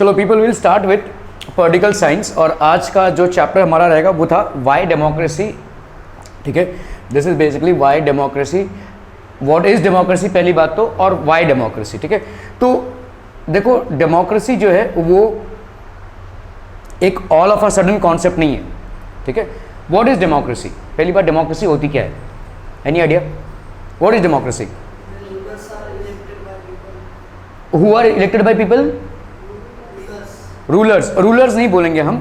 चलो people will start with political science, और आज का जो चैप्टर हमारा रहेगा वो था वाई डेमोक्रेसी। ठीक है, this is basically Y democracy, what is democracy पहली बात तो, और वाई डेमोक्रेसी। ठीक है, तो देखो डेमोक्रेसी जो है वो एक all of a sudden concept नहीं है। ठीक है, व्हाट इज डेमोक्रेसी, पहली बात डेमोक्रेसी होती क्या है, any idea what is democracy? Who are elected by people, rulers, rulers नहीं बोलेंगे हम,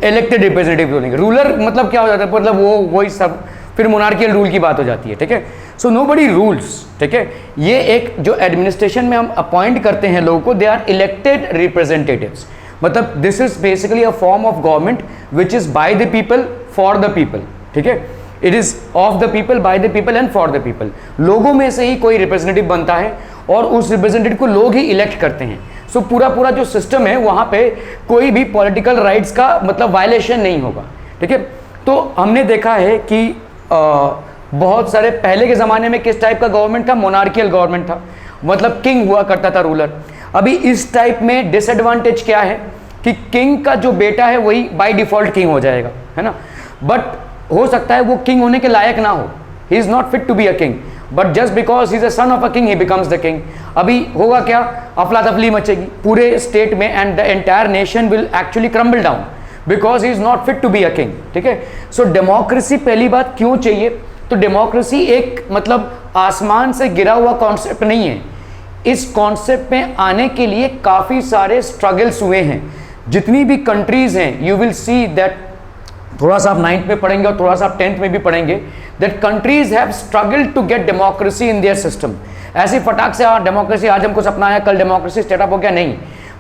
इलेक्टेड रिप्रेजेंटेटिव बोलेंगे। रूलर मतलब क्या हो जाता है, मतलब वो वही सब, फिर मोनार्कियल रूल की बात हो जाती है। ठीक है, सो नोबडी रूल्स। ठीक है, ये एक जो एडमिनिस्ट्रेशन में हम अपॉइंट करते हैं लोगों को, दे आर इलेक्टेड रिप्रेजेंटेटिव्स, मतलब this is basically a form of government which is by the people for the people. ठीक है, it is of the people, by the people and for the people. लोगों में से ही कोई रिप्रेजेंटेटिव बनता है और उस रिप्रेजेंटेटिव को लोग ही इलेक्ट करते हैं। सो पूरा जो सिस्टम है वहां पे कोई भी पॉलिटिकल राइट्स का मतलब वायलेशन नहीं होगा। ठीक है, तो हमने देखा है कि बहुत सारे पहले के ज़माने में किस टाइप का गवर्नमेंट था, मोनार्कियल गवर्नमेंट था, मतलब किंग हुआ करता था, रूलर। अभी इस टाइप में डिसएडवांटेज क्या है कि किंग का जो बेटा है वही बाय डिफॉल्ट किंग हो जाएगा, है ना। बट हो सकता है वो किंग होने के लायक ना हो, he is not fit to be a king, but just because he is a son of a king he becomes the king. अभी होगा क्या, अफला तफली मचेगी पूरे स्टेट में and the entire nation will actually crumble down because he is not fit to be a king. ठीक है, सो डेमोक्रेसी पहली बात क्यों चाहिए, तो डेमोक्रेसी एक मतलब आसमान से गिरा हुआ कॉन्सेप्ट नहीं है। इस कॉन्सेप्ट में आने के लिए काफ़ी सारे स्ट्रगल्स हुए हैं। जितनी भी कंट्रीज हैं, यू विल सी दैट, थोड़ा सा आप 9th में पढ़ेंगे और थोड़ा सा आप 10th में भी पढ़ेंगे, that countries have struggled to get democracy in their system. ऐसी फटाक से डेमोक्रेसी आज हमको सपना आया, कल डेमोक्रेसी सेटअप हो गया, नहीं।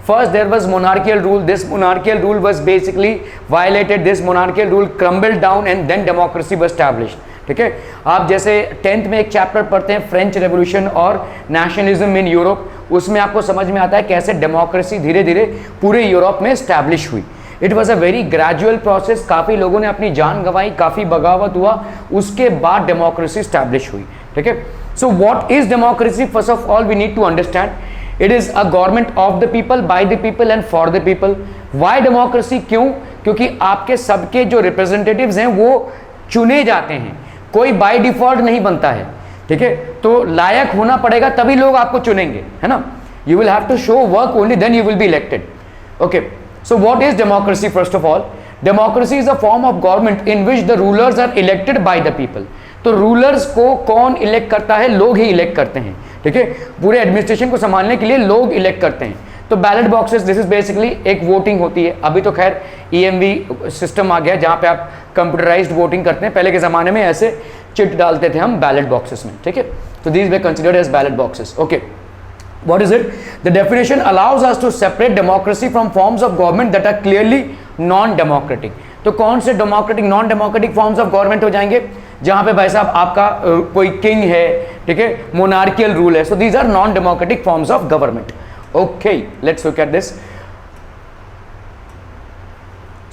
First there was monarchical rule, this monarchical rule was basically violated, this monarchical rule crumbled down and then democracy was established. ठीक है, आप जैसे 10th में एक चैप्टर पढ़ते हैं फ्रेंच रेवोल्यूशन और नेशनलिज्म इन यूरोप, उसमें आपको समझ में आता है कैसे डेमोक्रेसी धीरे धीरे पूरे यूरोप में स्टैब्लिश हुई। It was a very gradual process, काफ़ी लोगों ने अपनी जान गंवाई, काफ़ी बगावत हुआ, उसके बाद डेमोक्रेसी स्टैब्लिश हुई। ठीक है, so what is democracy, first of all we need to understand it is a government of the people, by the people and for the people. Why democracy, क्यों, क्योंकि आपके सबके जो रिप्रेजेंटेटिव्स हैं वो चुने जाते हैं, कोई बाय डिफॉल्ट नहीं बनता है। ठीक है, तो लायक होना पड़ेगा तभी लोग आपको चुनेंगे, है ना। You will have to show work only then you will be elected. Okay, so what is democracy, first of all democracy is a form of government in which the rulers are elected by the people. तो rulers को कौन elect करता है, लोग ही elect करते हैं। ठीक है, पूरे एडमिनिस्ट्रेशन को संभालने के लिए लोग इलेक्ट करते हैं। तो ballot boxes, this is basically एक वोटिंग होती है। अभी तो खैर EMV सिस्टम आ गया जहां पे आप कंप्यूटराइज्ड वोटिंग करते हैं, पहले के ज़माने में ऐसे चिट डालते थे हम बैलेट बॉक्सेस में। ठीक है, तो these were considered as ballot boxes. Okay, what is it? The definition allows us to separate democracy from forms of government that are clearly non-democratic. तो कौन से democratic, non democratic forms of government हो जाएंगे, जहां पे भाई साहब आपका कोई किंग है, ठीक है, मोनार्कियल रूल है, so these are non democratic forms of government. Okay, let's look at this.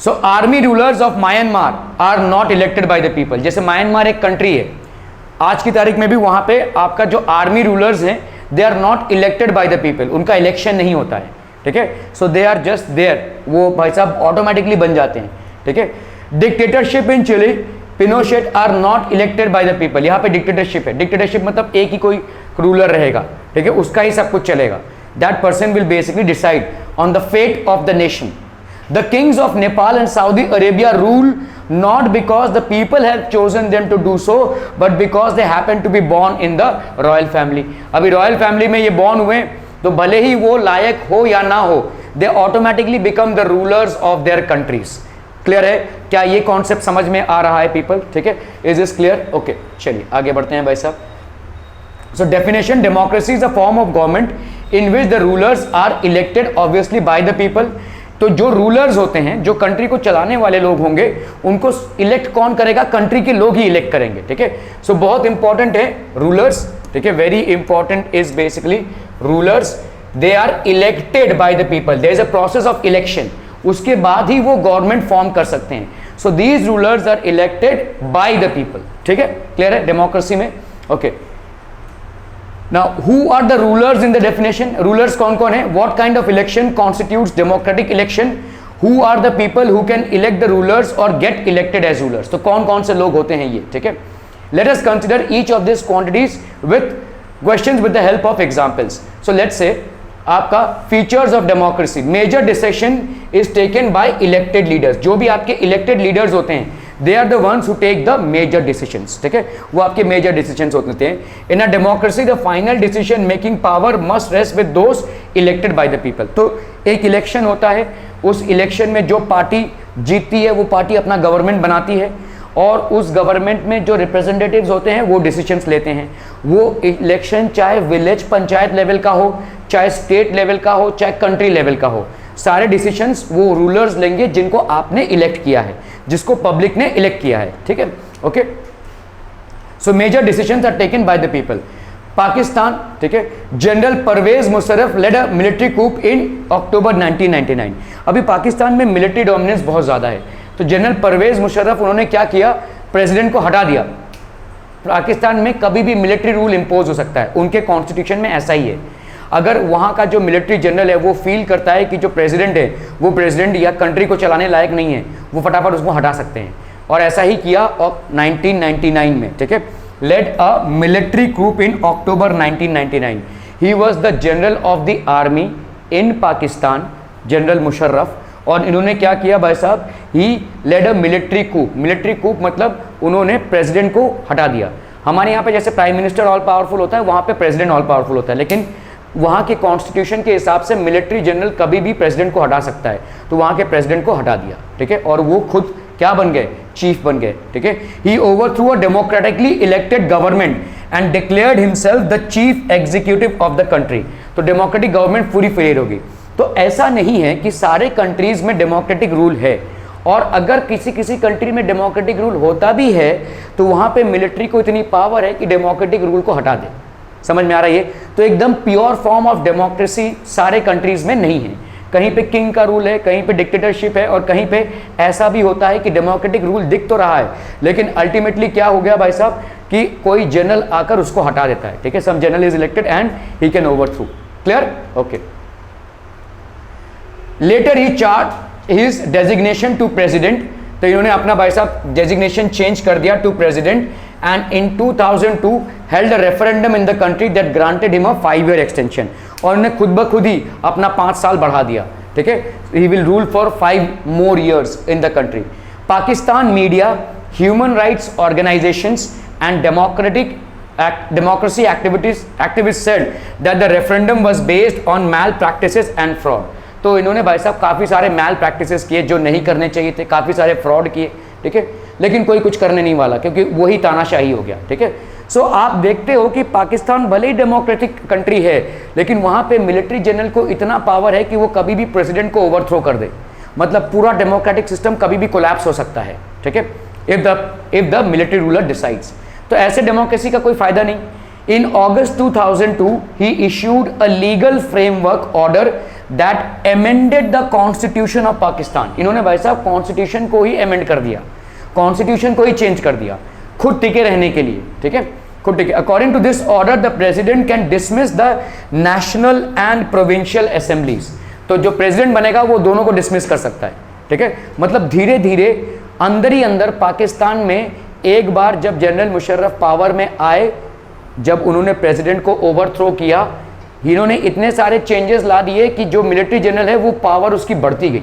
So army rulers of Myanmar are not elected by the people. जैसे म्यांमार एक कंट्री है, आज की तारीख में भी वहां पे आपका जो आर्मी रूलर्स हैं they are not elected by the people, उनका इलेक्शन नहीं होता है। ठीक है, so they are just there, वो भाई साहब ऑटोमेटिकली बन जाते हैं। ठीक है, dictatorship in Chile, Pinochet are not elected by the people. यहाँ पे डिक्टेटरशिप है, डिक्टेटरशिप मतलब एक ही कोई रूलर रहेगा, ठीक है, उसका ही सब कुछ चलेगा। That person will basically decide on the fate of the nation. The kings of Nepal and Saudi Arabia rule not because the people have chosen them to do so, but because they happen to be born in the royal family. अभी royal family में ये born हुए तो भले ही वो लायक हो या ना हो, they automatically become the rulers of their countries. Clear है क्या, ये कॉन्सेप्ट समझ में आ रहा है पीपल? ठीक है, इज दिस क्लियर? ओके, चलिए आगे बढ़ते हैं भाई साहब। So definition, democracy is a form of government in which the rulers are elected obviously by the people. तो जो रूलर्स होते हैं, जो कंट्री को चलाने वाले लोग होंगे, उनको इलेक्ट कौन करेगा, कंट्री के लोग ही इलेक्ट करेंगे। ठीक है, सो बहुत इंपॉर्टेंट है रूलर्स। ठीक है, very important is basically rulers, they are elected by the people, there is a process of election, उसके बाद ही वो गवर्नमेंट फॉर्म कर सकते हैं। So these rulers are elected by the people. ठीक है, क्लियर है डेमोक्रेसी में? Okay, Now, who are the rulers in the definition? Rulers कौन कौन है? What kind of election constitutes democratic election? Who are the people who can elect the rulers or get elected as rulers? तो कौन कौन से लोग होते हैं ये, ठीक है? Let us consider each of these quantities with questions with the help of examples. So let's say आपका features of democracy, major decision is taken by elected leaders. जो भी आपके इलेक्टेड लीडर्स होते हैं, they are the ones who take the major decisions, ठीक है? वो आपके मेजर डिसीजंस होते हैं. In a democracy the final decision making power must rest with those elected by the people. तो एक इलेक्शन होता है, उस इलेक्शन में जो पार्टी जीतती है वो पार्टी अपना गवर्नमेंट बनाती है, और उस गवर्नमेंट में जो रिप्रेजेंटेटिव्स होते हैं वो डिसीजंस लेते हैं. वो इलेक्शन चाहे विलेज पंचायत लेवल का हो, चाहे स्टेट लेवल का हो, चाहे कंट्री लेवल का हो, सारे डिसीजंस वो रूलर्स लेंगे जिनको आपने इलेक्ट किया है, जिसको पब्लिक ने इलेक्ट किया है, ठीक है? Okay, so major decisions are taken by the people. Pakistan, ठीक है, general Pervez Musharraf led a military coup in October 1999. अभी पाकिस्तान में मिलिट्री डोमिनेंस बहुत ज़्यादा है, तो जनरल परवेज मुशर्रफ उन्होंने क्या किया? प्रेसिडेंट को हटा दिया. पाकिस्तान में कभी भी मिलिट्री रूल इंपोज हो सकता है, उनके कॉन्स्टिट्यूशन में ऐसा ही है. अगर वहाँ का जो मिलिट्री जनरल है वो फील करता है कि जो प्रेसिडेंट है वो प्रेसिडेंट या कंट्री को चलाने लायक नहीं है, वो फटाफट उसको हटा सकते हैं. और ऐसा ही किया 1999 में, ठीक है? Led a military coup in October 1999. He was the general of the army in Pakistan, general Musharraf. और इन्होंने क्या किया भाई साहब? He led a military coup. Military coup मतलब उन्होंने प्रेसिडेंट को हटा दिया. हमारे यहाँ पे जैसे प्राइम मिनिस्टर ऑल पावरफुल होता है, वहाँ पे प्रेसिडेंट ऑल पावरफुल होता है, लेकिन वहाँ के कॉन्स्टिट्यूशन के हिसाब से मिलिट्री जनरल कभी भी प्रेसिडेंट को हटा सकता है. तो वहाँ के प्रेसिडेंट को हटा दिया, ठीक है? और वो खुद क्या बन गए? चीफ बन गए, ठीक है? He overthrew a democratically elected government and declared himself the chief executive of the country. तो डेमोक्रेटिक गवर्नमेंट पूरी फेलियर होगी. तो ऐसा नहीं है कि सारे कंट्रीज में डेमोक्रेटिक रूल है, और अगर किसी किसी कंट्री में डेमोक्रेटिक रूल होता भी है तो वहाँ पे मिलिट्री को इतनी पावर है कि डेमोक्रेटिक रूल को हटा दे. समझ में आ रही है? तो एकदम प्योर फॉर्म ऑफ डेमोक्रेसी सारे कंट्रीज में नहीं है. कहीं पे किंग का रूल है, कहीं पे डिक्टेटरशिप है, और कहीं पे ऐसा भी होता है कि डेमोक्रेटिक रूल दिख तो रहा है लेकिन अल्टीमेटली क्या हो गया भाई साहब कि कोई जनरल आकर उसको हटा देता है, ठीक है? Some general is elected and he can overthrow. Clear? Okay. Later he chart his designation to president. तो इन्होंने अपना भाई साहब डेजिग्नेशन चेंज कर दिया to president, and in 2002 held a referendum in the country that granted him a 5-year extension. और उन्होंने खुद ब खुद ही अपना 5 साल बढ़ा दिया, ठीक है? He will rule for 5 more years in the country. Pakistan media, human rights organisations and democracy activists said that the referendum was based on malpractices and fraud. तो इन्होंने भाई साहब काफ़ी सारे मैल प्रैक्टिसेस किए जो नहीं करने चाहिए थे, काफ़ी सारे फ्रॉड किए, ठीक है? लेकिन कोई कुछ करने नहीं वाला, क्योंकि वही तानाशाही हो गया, ठीक है? सो आप देखते हो कि पाकिस्तान भले ही डेमोक्रेटिक कंट्री है, लेकिन वहाँ पे मिलिट्री जनरल को इतना पावर है कि वो कभी भी प्रेसिडेंट को ओवरथ्रो कर दे. मतलब पूरा डेमोक्रेटिक सिस्टम कभी भी कोलैप्स हो सकता है, ठीक है? If the military ruler decides. तो ऐसे डेमोक्रेसी का कोई फायदा नहीं. In August 2002, he issued a legal framework order that amended the Constitution of Pakistan. इन्होंने भाई साहब कॉन्स्टिट्यूशन को ही अमेंड कर दिया, कॉन्स्टिट्यूशन को ही चेंज कर दिया खुद टिके रहने के लिए, ठीक है? खुद टिके. According to this order the president can dismiss the national and provincial assemblies. तो जो प्रेसिडेंट बनेगा वो दोनों को डिसमिस कर सकता है, ठीक है? मतलब धीरे धीरे अंदर ही अंदर पाकिस्तान में एक बार जब जनरल मुशर्रफ पावर में आए, जब उन्होंने प्रेसिडेंट को ओवरथ्रो किया, इन्होंने इतने सारे चेंजेस ला दिए कि जो मिलिट्री जनरल है वो पावर उसकी बढ़ती गई,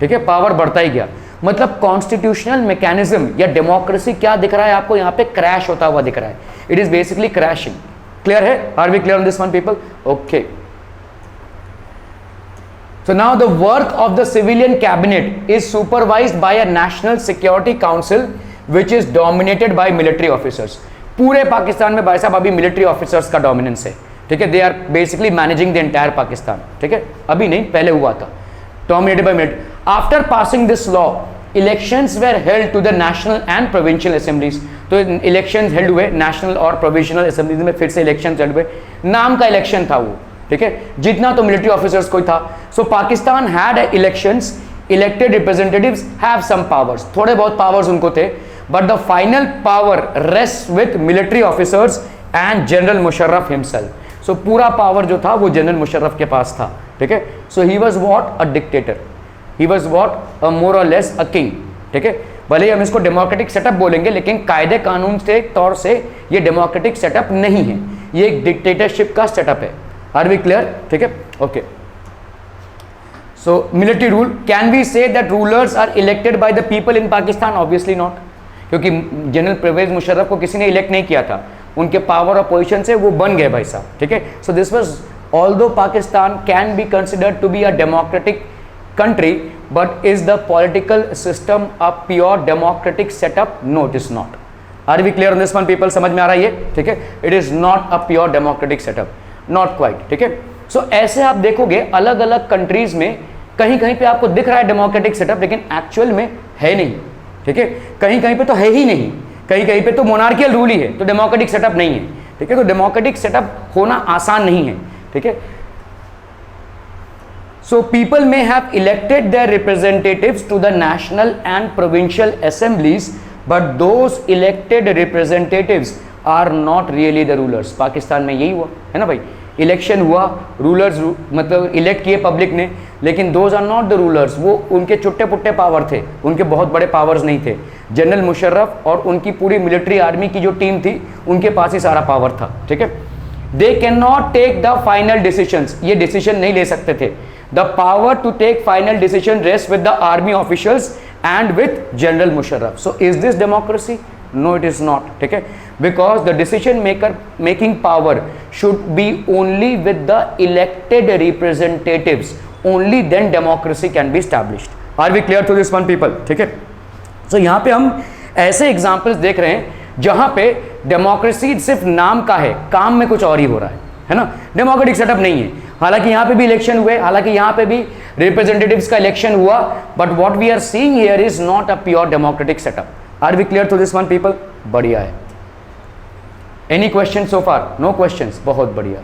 ठीक है? पावर बढ़ता ही गया. मतलब कॉन्स्टिट्यूशनल मैकेनिज्म या डेमोक्रेसी क्या दिख रहा है आपको? यहाँ पे क्रैश होता हुआ दिख रहा है. It is basically crashing. Clear है? Are we clear on this one people? Okay. So now the work of the civilian cabinet is supervised by a national security council which is dominated by military officers. पूरे पाकिस्तान में भाई साहब अभी military officers का dominance है, ठीक है? They are basically managing the entire Pakistan, ठीक है? अभी नहीं, पहले हुआ था, dominated by military. After passing this law elections were held to the national and provincial assemblies. तो इलेक्शंस हेल्ड हुए नेशनल और प्रोविंशियल असेंबलीज में, फिर से इलेक्शंस हेल्ड हुए. नाम का इलेक्शन था वो, ठीक है? जितना तो मिलिट्री ऑफिसर्स को ही था. So Pakistan had elections, elected representatives have some powers, थोड़े बहुत पावर्स उनको थे, but the final power rests with military officers and General Musharraf himself. सो पूरा पावर जो था वो जनरल मुशर्रफ के पास था, ठीक है। So he was what, a dictator, he was what, a more or less a king, ठीक है। भले ही हम इसको डेमोक्रेटिक सेटअप बोलेंगे, लेकिन कायदे कानून के तौर से ये डेमोक्रेटिक सेटअप नहीं है, ये एक डिक्टेटरशिप का सेटअप है। आर वी क्लियर, ठीक है, okay. So military rule, can we say that rulers are elected by the people in Pakistan? Obviously not, क्योंकि जनरल परवेज मुशर्रफ को किसी ने इलेक्ट नहीं किया था, उनके पावर और पोजीशन से वो बन गए भाई साहब, ठीक है। So this was, although Pakistan can be considered to be a democratic country, but is the political system a pure democratic setup? No, it is not. Are we clear on this one people? समझ में आ रहा है ये, ठीक है। It is not a pure democratic setup, not quite, ठीक है। So ऐसे आप देखोगे अलग अलग कंट्रीज में कहीं कहीं पे आपको दिख रहा है डेमोक्रेटिक सेटअप, लेकिन एक्चुअल में है नहीं, ठीक है। कहीं कहीं पे तो है ही नहीं, कहीं कहीं पे तो मोनार्कियल रूल ही है, तो डेमोक्रेटिक सेटअप नहीं है, ठीक है। तो डेमोक्रेटिक सेटअप होना आसान नहीं है, ठीक है। So people may have elected their representatives to the national and provincial assemblies, but those elected representatives are not really the rulers. Pakistan में यही हुआ है ना भाई, इलेक्शन हुआ, रूलर्स मतलब इलेक्ट किए पब्लिक ने, लेकिन those are not the rulers, वो उनके चुट्टे पुट्टे पावर थे, उनके बहुत बड़े पावर्स नहीं थे। जनरल मुशर्रफ और उनकी पूरी मिलिट्री आर्मी की जो टीम थी, उनके पास ही सारा पावर था, ठीक है। They can not take the final decisions, ये डिसीजन नहीं ले सकते थे। The power to take final decision rests with the army officials and with General Musharraf. So is this democracy? No, it is not, ठीक है। Because the decision making power should be only with the elected representatives. Only then democracy can be established. Are we clear to this one people? ठीक है। So यहाँ पे हम ऐसे examples देख रहे हैं जहाँ पे डेमोक्रेसी सिर्फ नाम का है, काम में कुछ और ही हो रहा है ना, डेमोक्रेटिक सेटअप नहीं है। हालांकि यहाँ पे भी इलेक्शन हुए, हालांकि यहाँ पे भी रिप्रेजेंटेटिव्स का इलेक्शन हुआ, but what we are seeing here is not a pure democratic setup. Are we clear to this one people? बढ़िया है। Any question so far? No questions, बहुत बढ़िया।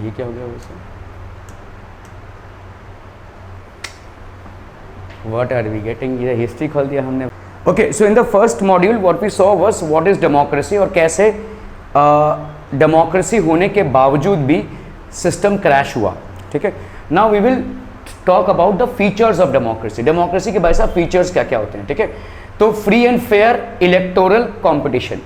ये क्या हो गया वैसे? What are we getting? ये हिस्ट्री खोल दिया हमने। Okay, so in the first module what we saw was what is democracy और कैसे डेमोक्रेसी होने के बावजूद भी सिस्टम क्रैश हुआ, ठीक है। Now we will talk about the features of democracy. Democracy के भाई साहब फीचर्स क्या क्या होते हैं, ठीक है। तो free and fair electoral competition.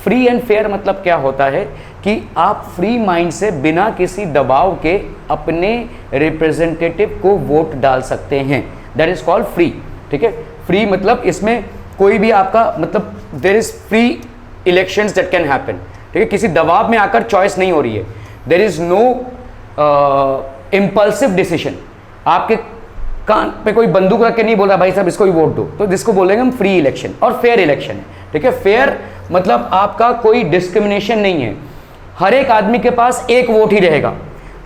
Free and fair मतलब क्या होता है कि आप फ्री माइंड से बिना किसी दबाव के अपने रिप्रेजेंटेटिव को वोट डाल सकते हैं, दैट इज कॉल्ड फ्री, ठीक है। फ्री मतलब इसमें कोई भी आपका मतलब there is free elections that can happen, ठीक है। किसी दबाव में आकर चॉइस नहीं हो रही है, there is no impulsive decision. आपके कान पे कोई बंदूक रख के नहीं बोल रहा भाई साहब इसको ही वोट दो, तो जिसको बोलेंगे हम फ्री इलेक्शन। और फेयर इलेक्शन है, ठीक है। फेयर मतलब आपका कोई डिस्क्रिमिनेशन नहीं है, हर एक आदमी के पास एक वोट ही रहेगा,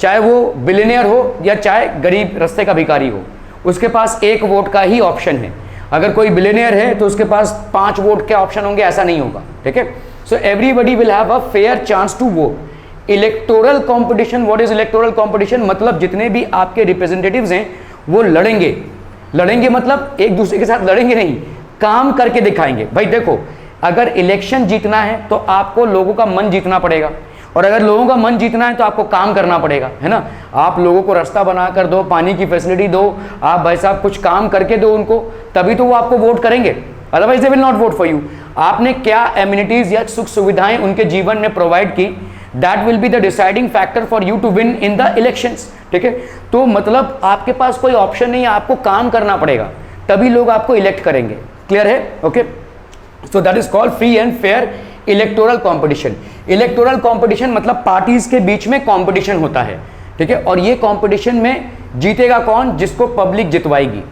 चाहे वो बिलियनियर हो या चाहे गरीब रास्ते का भिखारी हो, उसके पास एक वोट का ही ऑप्शन है। अगर कोई बिलियनियर है तो उसके पास 5 वोट के ऑप्शन होंगे, ऐसा नहीं होगा, ठीक है। So everybody will have a fair chance to vote. Electoral competition, what is electoral competition? मतलब जितने भी आपके रिप्रेजेंटेटिव्स हैं वो लड़ेंगे, लड़ेंगे मतलब एक दूसरे के साथ लड़ेंगे नहीं, काम करके दिखाएंगे। भाई देखो, अगर इलेक्शन जीतना है तो आपको लोगों का मन जीतना पड़ेगा, और अगर लोगों का मन जीतना है तो आपको काम करना पड़ेगा, है ना। आप लोगों को रास्ता बना कर दो, पानी की फैसिलिटी दो, आप भाई साहब कुछ काम करके दो उनको, तभी तो वो आपको वोट करेंगे, otherwise they will not vote for you. आपने क्या एमिनिटीज या सुख सुविधाएं उनके जीवन में प्रोवाइड की, that will be the deciding factor for you to win in the elections, ठीक है। तो मतलब आपके पास कोई ऑप्शन नहीं है, आपको काम करना पड़ेगा, तभी लोग आपको इलेक्ट करेंगे। क्लियर है? Okay, so that is called free and fair electoral competition. Electoral competition मतलब पार्टीज के बीच में कंपटीशन होता है, ठीक है, और ये कंपटीशन में जीतेगा कौन, जिसको पब्लिक जितवाएगी,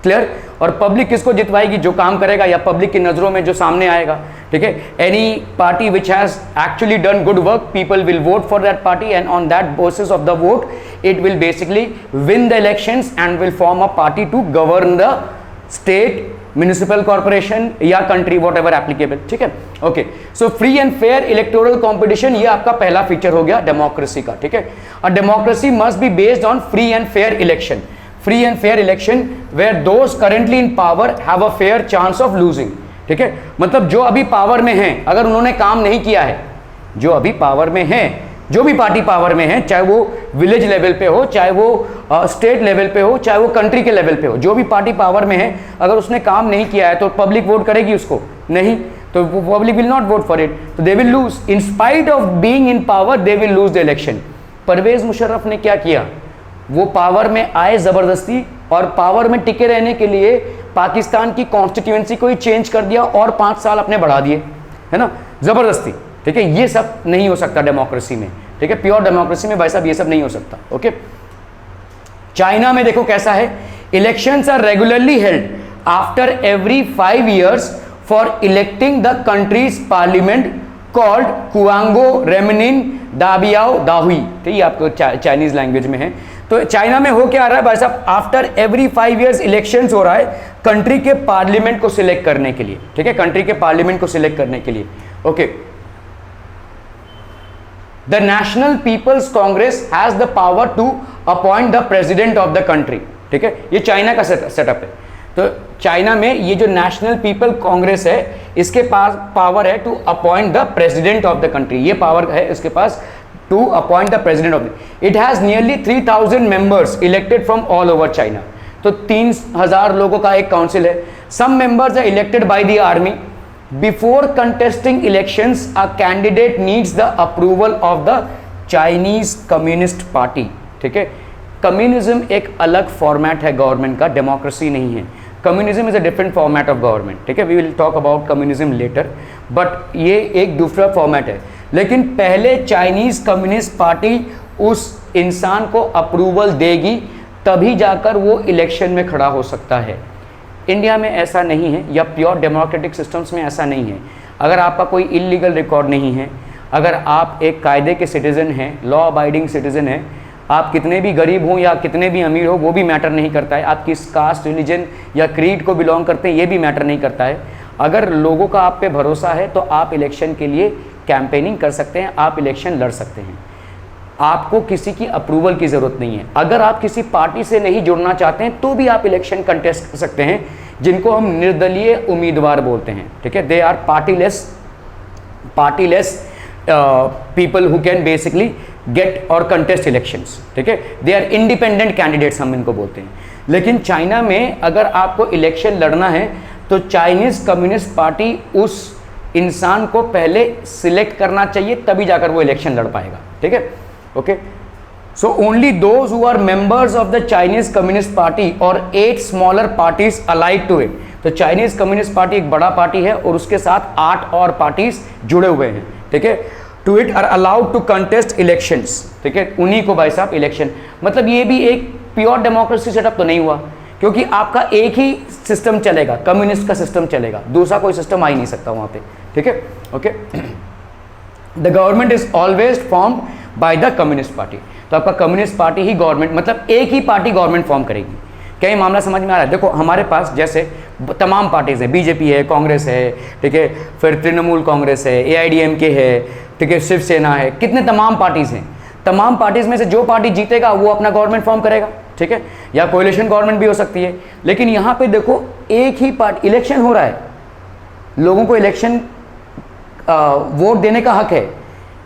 क्लियर, और पब्लिक किसको जितवाएगी, जो काम करेगा या पब्लिक की नजरों में जो सामने आएगा, ठीक है। Any party which has actually done good work, people will vote for that party and on that basis of the vote it will basically win the elections and will form a party to govern the state, municipal corporation या country, whatever applicable, ठीक है। Okay, so free and fair electoral competition, ये आपका पहला feature हो गया democracy का, ठीक है। और democracy must be based on free and fair election, free and fair election where those currently in power have a fair chance of losing, ठीक है। मतलब जो अभी पावर में हैं, अगर उन्होंने काम नहीं किया है, जो अभी पावर में हैं, जो भी पार्टी पावर में है, चाहे वो विलेज लेवल पे हो, चाहे वो स्टेट लेवल पे हो, चाहे वो कंट्री के लेवल पे हो, जो भी पार्टी पावर में है, अगर उसने काम नहीं किया है तो पब्लिक वोट करेगी उसको? नहीं, तो public will not vote for it, तो they will lose, in spite of being in power they will lose the election. Pervez Musharraf ने क्या किया, वो पावर में आए जबरदस्ती, और पावर में टिके रहने के लिए पाकिस्तान की कॉन्स्टिट्यूएंसी को ही चेंज कर दिया और 5 साल अपने बढ़ा दिए, है ना, जबरदस्ती, ठीक है। ये सब नहीं हो सकता डेमोक्रेसी में, ठीक है, प्योर डेमोक्रेसी में भाई साहब ये सब नहीं हो सकता, ओके। चाइना में देखो कैसा है, elections are regularly held after every 5 years for electing the country's parliament called Quanguo Renmin Daibiao Dahui, तो ये आपको चाइनीज लैंग्वेज में है। तो चाइना में हो क्या रहा है भाई साहब, आफ्टर एवरी 5 years इलेक्शंस हो रहा है कंट्री के पार्लियामेंट को सिलेक्ट करने के लिए, ठीक है, कंट्री के पार्लियामेंट को सिलेक्ट करने के लिए, okay. The National People's Congress has the power to appoint the president of the country, ठीक है, ये चाइना का सेटअप है। तो चाइना में ये जो नेशनल पीपल कांग्रेस है, इसके पास पावर है to appoint the president of the country, ये पावर है इसके पास to appoint the president of the, it has nearly 3000 members elected from all over China, तो 3000 लोगों का एक काउंसिल है। Some members are elected by the army. Before contesting elections, a candidate needs the approval of the Chinese Communist Party, ठीक है। Communism एक अलग format है गवर्नमेंट का, डेमोक्रेसी नहीं है। Communism is a different format of government, ठीक है, we will talk about communism later, but ये एक दूसरा फॉर्मेट है। लेकिन पहले चाइनीज कम्युनिस्ट पार्टी उस इंसान को अप्रूवल देगी, तभी जाकर वो इलेक्शन में खड़ा हो सकता है। इंडिया में ऐसा नहीं है, या प्योर डेमोक्रेटिक सिस्टम्स में ऐसा नहीं है। अगर आपका कोई इलीगल रिकॉर्ड नहीं है, अगर आप एक कायदे के सिटीज़न हैं, लॉ अबाइडिंग सिटीज़न हैं, आप कितने भी गरीब हों या कितने भी अमीर हो वो भी मैटर नहीं करता है, आप किस कास्ट, रिलीजन या क्रीड को बिलोंग करते हैं ये भी मैटर नहीं करता है। अगर लोगों का आप पे भरोसा है तो आप इलेक्शन के लिए कैंपेनिंग कर सकते हैं, आप इलेक्शन लड़ सकते हैं, आपको किसी की अप्रूवल की ज़रूरत नहीं है। अगर आप किसी पार्टी से नहीं जुड़ना चाहते हैं तो भी आप इलेक्शन कंटेस्ट कर सकते हैं, जिनको हम निर्दलीय उम्मीदवार बोलते हैं, ठीक है। They are partyless people who can basically get और कंटेस्ट इलेक्शंस, ठीक है, दे आर इंडिपेंडेंट कैंडिडेट्स हम इनको बोलते हैं। लेकिन चाइना में अगर आपको इलेक्शन लड़ना है तो चाइनीज़ कम्युनिस्ट पार्टी उस इंसान को पहले सिलेक्ट करना चाहिए, तभी जाकर वो इलेक्शन लड़ पाएगा, ठीक है, okay. So only those who are members of the Chinese Communist Party or 8 smaller parties allied to it, तो चाइनीज कम्युनिस्ट पार्टी एक बड़ा पार्टी है और उसके साथ 8 और पार्टीज जुड़े हुए हैं, ठीक है, to it are allowed to contest elections, ठीक है, उन्हीं को भाई साहब इलेक्शन, मतलब ये भी एक प्योर डेमोक्रेसी सेटअप तो नहीं हुआ, क्योंकि आपका एक ही सिस्टम चलेगा, कम्युनिस्ट का सिस्टम चलेगा, दूसरा कोई सिस्टम आ ही नहीं सकता वहाँ पे, ठीक है, okay. The government is always formed by the communist party, तो आपका कम्युनिस्ट पार्टी ही गवर्नमेंट, मतलब एक ही पार्टी गवर्नमेंट फॉर्म करेगी। क्या ये मामला समझ में आ रहा है? देखो हमारे पास जैसे तमाम पार्टीज़ हैं, बीजेपी है, कांग्रेस है, ठीक है, फिर तृणमूल कांग्रेस है, AIDMK है, ठीक है, शिवसेना है, कितने तमाम पार्टीज़ हैं। तमाम पार्टीज़ में से जो पार्टी जीतेगा वो अपना गवर्नमेंट फॉर्म करेगा, ठीक है, या कोएलिशन गवर्नमेंट भी हो सकती है। लेकिन यहाँ पे देखो एक ही पार्टी, इलेक्शन हो रहा है, लोगों को इलेक्शन वोट देने का हक है,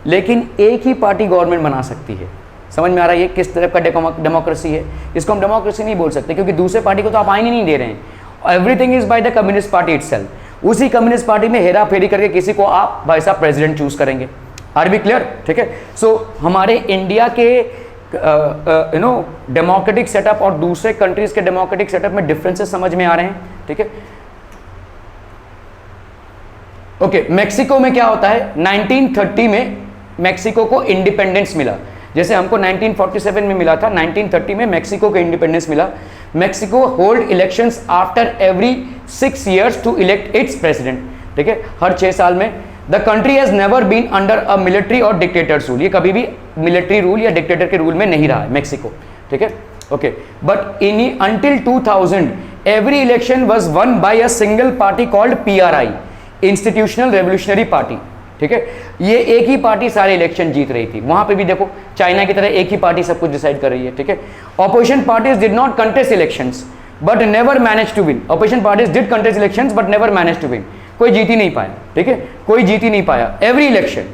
लेकिन एक ही पार्टी गवर्नमेंट बना सकती है। समझ में आ रहा है ये किस तरह का डेमोक्रेसी है? इसको हम डेमोक्रेसी नहीं बोल सकते, क्योंकि दूसरे पार्टी को तो आप आइन ही नहीं दे रहे हैं। Everything is by the communist party itself. उसी कम्युनिस्ट पार्टी में हेरा फेरी करके किसी को आप भाई साहब प्रेसिडेंट चूज करेंगे। Are be clear? ठीक है। सो हमारे इंडिया के डेमोक्रेटिक सेटअप और दूसरे कंट्रीज के डेमोक्रेटिक सेटअप में डिफरेंसेस समझ में आ रहे हैं, ठीक है। ओके, मेक्सिको में क्या होता है, 1930 में मेक्सिको को इंडिपेंडेंस मिला। जैसे हमको 1947 में मिला था, 1930 में मेक्सिको को इंडिपेंडेंस मिला। Mexico hold elections after every 6 years to elect its president, ठीक है, हर 6 साल में। The country has never been under a military or dictators rule, ये कभी भी मिलिट्री रूल या डिक्टेटर के रूल में नहीं रहा है मेक्सिको, ठीक है, okay. But in until 2000 every election was won by a single party called PRI, institutional revolutionary party, ठीक है। ये एक ही पार्टी सारे इलेक्शन जीत रही थी। वहां पे भी देखो चाइना की तरह एक ही पार्टी सब कुछ डिसाइड कर रही है, ठीक है। Opposition parties did not contest elections but never manage to win, opposition parties did contest elections but never manage to win, कोई जीत ही नहीं पाया, ठीक है, कोई जीत ही नहीं पाया एवरी इलेक्शन।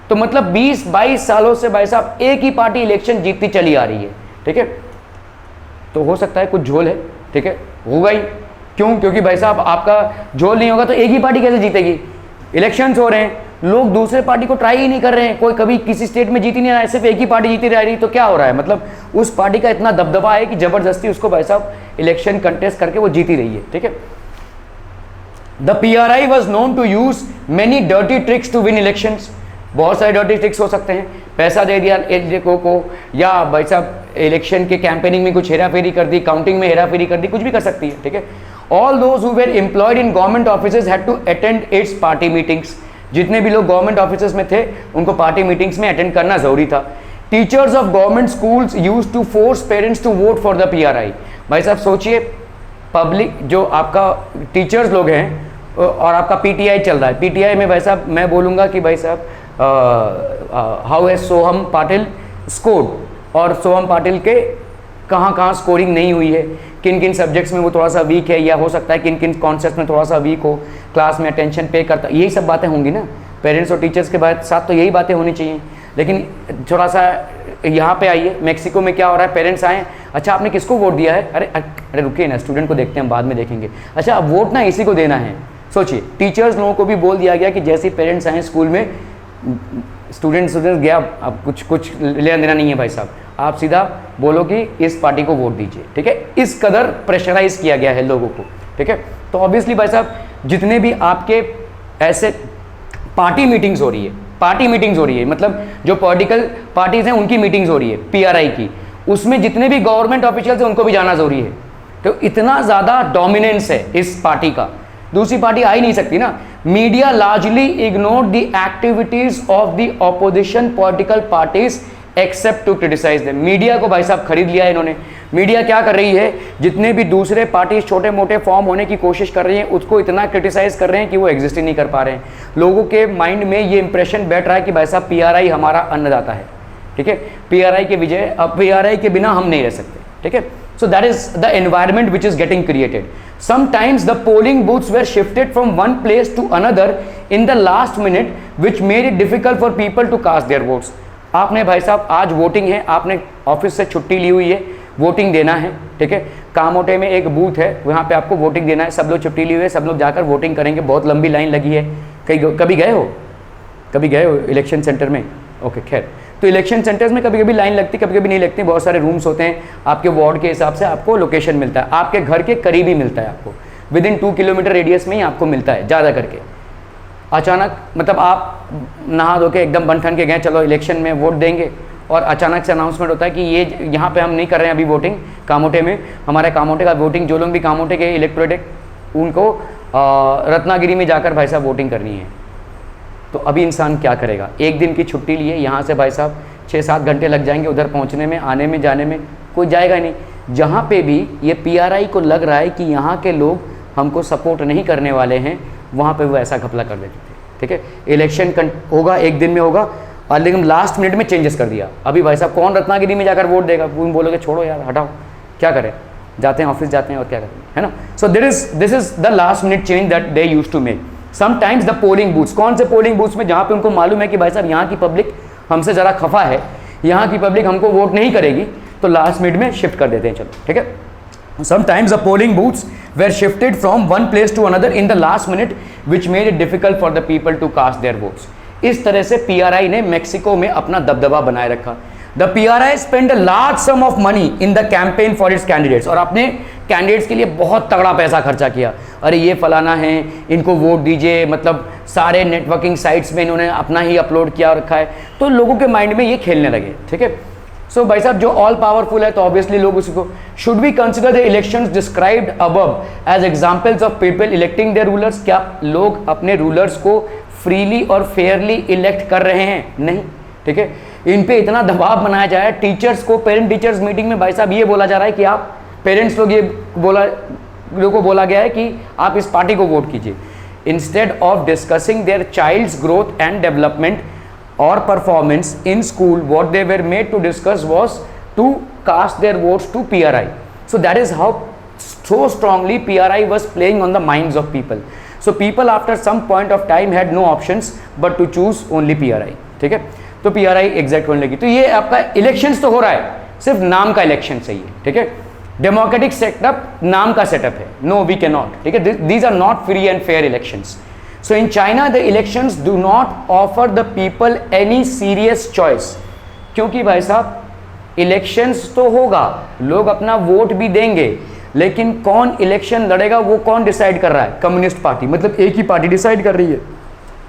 तो मतलब 20-22 सालों से भाई साहब एक ही पार्टी इलेक्शन जीतती चली आ रही है, ठीक है। तो हो सकता है कुछ झोल है, ठीक है, होगा ही, क्यों, क्योंकि भाई साहब आपका झोल नहीं होगा तो एक ही पार्टी कैसे जीतेगी। इलेक्शंस हो रहे हैं, लोग दूसरे पार्टी को ट्राई ही नहीं कर रहे हैं, कोई कभी किसी स्टेट में जीत ही नहीं रहा है, सिर्फ एक ही पार्टी जीती रह रही, तो क्या हो रहा है, मतलब उस पार्टी का इतना दबदबा है कि जबरदस्ती उसको भाई साहब इलेक्शन कंटेस्ट करके वो जीती रही है, ठीक है। The PRI was known to use many dirty tricks to win elections, बहुत सारे डर्टी ट्रिक्स हो सकते हैं, पैसा दे दिया एजेको को, या भाई साहब इलेक्शन के कैंपेनिंग में कुछ हेरा फेरी कर दी, काउंटिंग में हेरा फेरी कर दी, कुछ भी कर सकती है, ठीक है। All those who were employed in government offices had to attend its party meetings, जितने भी लोग गवर्नमेंट ऑफिसेज में थे उनको पार्टी मीटिंग्स में अटेंड करना जरूरी था। Teachers of government schools used to force parents to vote for the PRI। भाई साहब सोचिए, पब्लिक जो आपका टीचर्स लोग हैं और आपका PTI चल रहा है, PTI में भाई साहब मैं बोलूँगा कि भाई साहब how has Soham Patil scored, और सोहम पाटिल के कहाँ कहाँ स्कोरिंग नहीं हुई है, किन किन सब्जेक्ट्स में वो थोड़ा सा वीक है, या हो सकता है किन किन कॉन्सेप्ट में थोड़ा सा वीक हो, क्लास में अटेंशन पे करता, यही सब बातें होंगी ना। पेरेंट्स और टीचर्स के बाद साथ तो यही बातें होनी चाहिए। लेकिन थोड़ा सा यहाँ पे आइए, मेक्सिको में क्या हो रहा है, पेरेंट्स आए, अच्छा आपने किसको वोट दिया है, अरे रुकिए ना, स्टूडेंट को देखते हैं हम बाद में देखेंगे, अच्छा अब वोट ना इसी को देना है। सोचिए, टीचर्स लोगों को भी बोल दिया गया कि जैसे ही पेरेंट्स आए स्कूल में, स्टूडेंट्स गया, अब कुछ लेना देना नहीं है भाई साहब, आप सीधा बोलो कि इस पार्टी को वोट दीजिए, ठीक है। इस कदर प्रेशराइज किया गया है लोगों को, ठीक है। तो ऑब्वियसली भाई साहब जितने भी आपके ऐसे पार्टी मीटिंग्स हो रही है, पार्टी मीटिंग्स हो रही है, मतलब जो पॉलिटिकल पार्टीज हैं उनकी मीटिंग्स हो रही है PRI की, उसमें जितने भी गवर्नमेंट ऑफिशियल्स हैं उनको भी जाना जरूरी है। तो इतना ज़्यादा डोमिनेंस है इस पार्टी का, दूसरी पार्टी आ ही नहीं सकती ना। Media largely ignore the activities of the opposition political parties except to criticise them. Media को भाई साहब खरीद लिया है इन्होंने। मीडिया क्या कर रही है, जितने भी दूसरे पार्टी छोटे मोटे फॉर्म होने की कोशिश कर रही हैं उसको इतना क्रिटिसाइज कर रहे हैं कि वो एग्जिस्ट ही नहीं कर पा रहे हैं। लोगों के माइंड में ये इंप्रेशन बैठ रहा है कि भाई साहब PRI हमारा अन्नदाता है, ठीक है, PRI के विजय, अब PRI के बिना हम नहीं रह सकते, ठीक है। So that is the environment which is getting created. Sometimes the polling booths were shifted from one place to another in the last minute, which made it difficult for people to cast their votes. आपने भाई साहब आज voting है, आपने office से छुट्टी ली हुई है, वोटिंग देना है, ठीक है। कामोटे में एक बूथ है, वहाँ पे आपको वोटिंग देना है, सब लोग छुट्टी ली हुई है, सब लोग जाकर वोटिंग करेंगे, बहुत लंबी लाइन लगी है। कभी गए हो इलेक्शन सेंटर में? ओके, खैर, तो इलेक्शन सेंटर्स में कभी कभी लाइन लगती, कभी कभी नहीं लगती, बहुत सारे रूम्स होते हैं, आपके वार्ड के हिसाब से आपको लोकेशन मिलता है, आपके घर के करीब ही मिलता है, आपको विदिन 2 किलोमीटर रेडियस में ही आपको मिलता है ज़्यादा करके। अचानक मतलब आप नहा धो के एकदम बन ठन के गए, चलो इलेक्शन में वोट देंगे, और अचानक से अनाउंसमेंट होता है कि ये यहाँ पे हम नहीं कर रहे हैं अभी वोटिंग, कामोटे में हमारे कामोटे का वोटिंग, जो लोग भी कामोटे के इलेक्टोरेट उनको रत्नागिरी में जाकर भाई साहब वोटिंग करनी है। तो अभी इंसान क्या करेगा, एक दिन की छुट्टी लिए, यहाँ से भाई साहब 6-7 घंटे लग जाएंगे उधर पहुँचने में, आने में, जाने में, कोई जाएगा ही नहीं। जहाँ पे भी ये PRI को लग रहा है कि यहाँ के लोग हमको सपोर्ट नहीं करने वाले हैं, वहाँ पे वो ऐसा घपला कर देते थे, ठीक है। इलेक्शन होगा, एक दिन में होगा, और लेकिन लास्ट मिनट में चेंजेस कर दिया। अभी भाई साहब कौन रत्नागिरी में जाकर वोट देगा, तुम बोलोगे छोड़ो यार, हटाओ, क्या करें, जाते हैं ऑफिस जाते हैं और क्या करें, है ना। So this is the last minute change that they used to make. Sometimes the polling booths, कौन से पोलिंग बूथ्स में जहाँ पे उनको मालूम है कि भाई साहब यहाँ की पब्लिक हमसे ज़रा खफा है, यहाँ की पब्लिक हमको वोट नहीं करेगी, तो लास्ट मिनट में शिफ्ट कर देते हैं, चलो ठीक है। Sometimes the polling booths were shifted from one place to another in the last minute which made it difficult for the people to cast their votes. इस तरह से PRI ने मेक्सिको में अपना दबदबा बनाए रखा। The PRI spend a large some of money in the campaign for its candidates, और अपने कैंडिडेट्स के लिए बहुत तगड़ा पैसा खर्चा किया, अरे ये फलाना है, इनको वोट दीजिए, मतलब सारे नेटवर्किंग साइट्स में इन्होंने अपना ही अपलोड किया रखा है, तो लोगों के माइंड में ये खेलने लगे, ठीक है। सो भाई साहब जो ऑल पावरफुल है तो ऑब्वियसली लोग उसको, should we consider the elections described above as examples of people electing their rulers, क्या लोग अपने रूलर्स को फ्रीली और फेयरली इलेक्ट कर रहे हैं? नहीं, ठीक है। इन पे इतना दबाव बनाया जा रहा है, टीचर्स को, पेरेंट टीचर्स मीटिंग में भाई साहब ये बोला जा रहा है कि आप पेरेंट्स लोग, ये लोगों को बोला गया है कि आप इस पार्टी को वोट कीजिए, instead of discussing their child's growth and development और performance in school, what they were made to discuss was to cast their votes to PRI. So that is how so strongly PRI was playing on the minds of people. So people after some point of time had no options but to choose only PRI, ठीक है। तो PRI exact होने लगी। तो ये आपका elections तो हो रहा है, सिर्फ नाम का इलेक्शन सही है, ठीक है। डेमोक्रेटिक सेटअप नाम का सेटअप है, नो वी कैन नॉट, ठीक है। These are not free and fair elections. So in China the elections do not offer the people any serious choice, क्योंकि भाई साहब इलेक्शंस तो होगा, लोग अपना वोट भी देंगे, लेकिन कौन इलेक्शन लड़ेगा वो कौन डिसाइड कर रहा है? कम्युनिस्ट पार्टी, मतलब एक ही पार्टी डिसाइड कर रही है,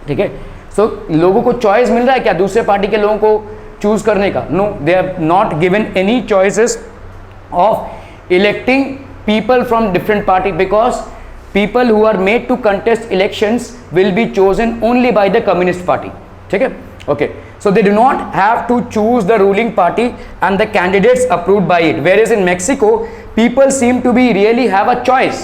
ठीक है। सो लोगों को चॉइस मिल रहा है क्या दूसरे पार्टी के लोगों को चूज करने का? No, they have not given any choices of electing people from different party, because people who are made to contest elections will be chosen only by the communist party, ठीक है। okay, so they do not have to choose the ruling party and the candidates approved by it, whereas in Mexico people seem to be really have a choice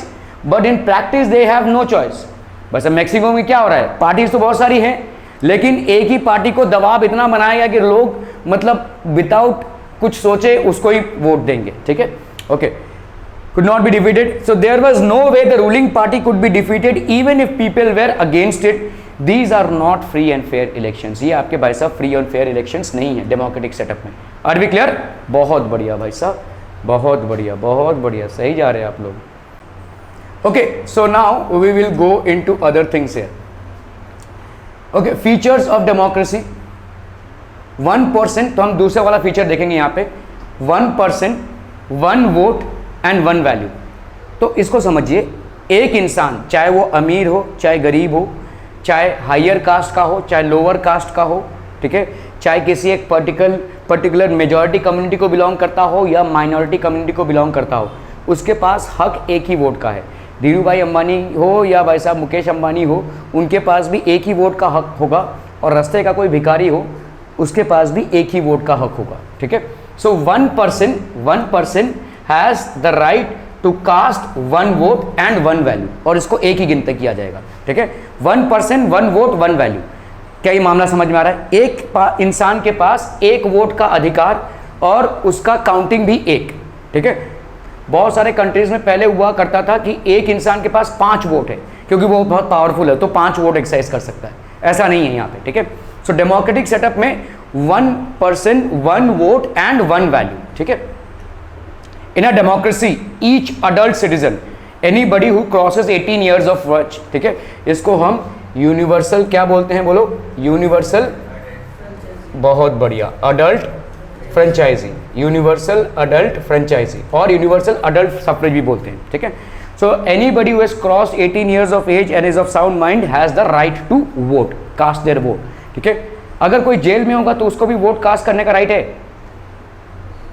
but in practice they have no choice. बस अब Mexico में क्या हो रहा है, parties तो बहुत सारी हैं लेकिन एक ही पार्टी को दबाव इतना बनाया गया कि लोग मतलब विदाउट कुछ सोचे उसको ही वोट देंगे, ठीक है। Okay, could not be defeated, so there was no way the ruling party could be defeated even if people were against it. These are not free and fair elections. ये आपके भाई साहब फ्री और fair elections नहीं है democratic setup में। Are we clear? बहुत बढ़िया भाई साहब, बहुत बढ़िया, बहुत बढ़िया, सही जा रहे हैं आप लोग। Okay, so now we will go into other things here. Okay, features of democracy. 1%, तो हम दूसरा वाला फीचर देखेंगे यहाँ पे, 1% 1 वोट एंड 1 वैल्यू। तो इसको समझिए, एक इंसान चाहे वो अमीर हो चाहे गरीब हो, चाहे हायर कास्ट का हो चाहे लोअर कास्ट का हो, ठीक है, चाहे किसी एक पर्टिकुलर मेजॉरिटी कम्युनिटी को बिलोंग करता हो या माइनॉरिटी कम्युनिटी को बिलोंग करता हो, उसके पास हक एक ही वोट का है। धीरू भाई अंबानी हो या भाई साहब मुकेश अंबानी हो, उनके पास भी एक ही वोट का हक होगा, और रास्ते का कोई भिखारी हो उसके पास भी एक ही वोट का हक होगा, ठीक है। So 1% has the right to cast 1 vote and 1 value, और इसको एक ही गिनती किया जाएगा, ठीक है। 1% 1 वोट 1 वैल्यू। क्या ये मामला समझ में आ रहा है? एक इंसान के पास 1 वोट का अधिकार और उसका काउंटिंग भी 1, ठीक है। बहुत सारे कंट्रीज में पहले हुआ करता था कि एक इंसान के पास 5 वोट है, क्योंकि वो बहुत पावरफुल है तो 5 वोट एक्सरसाइज कर सकता है। ऐसा नहीं है यहाँ पे, ठीक है। सो डेमोक्रेटिक सेटअप में 1% 1 वोट एंड 1 वैल्यू, ठीक है। In a democracy, each adult citizen, anybody who crosses 18 years of age, ठीक है, इसको हम यूनिवर्सल क्या बोलते हैं, बोलो? यूनिवर्सल, बहुत बढ़िया, adult franchise, universal adult franchise, और यूनिवर्सल अडल्ट सफरेज भी बोलते हैं, ठीक है। So anybody who has crossed 18 years of age and is of sound mind has the right to vote, cast their vote, ठीक है। अगर कोई जेल में होगा तो उसको भी वोट कास्ट करने का राइट है,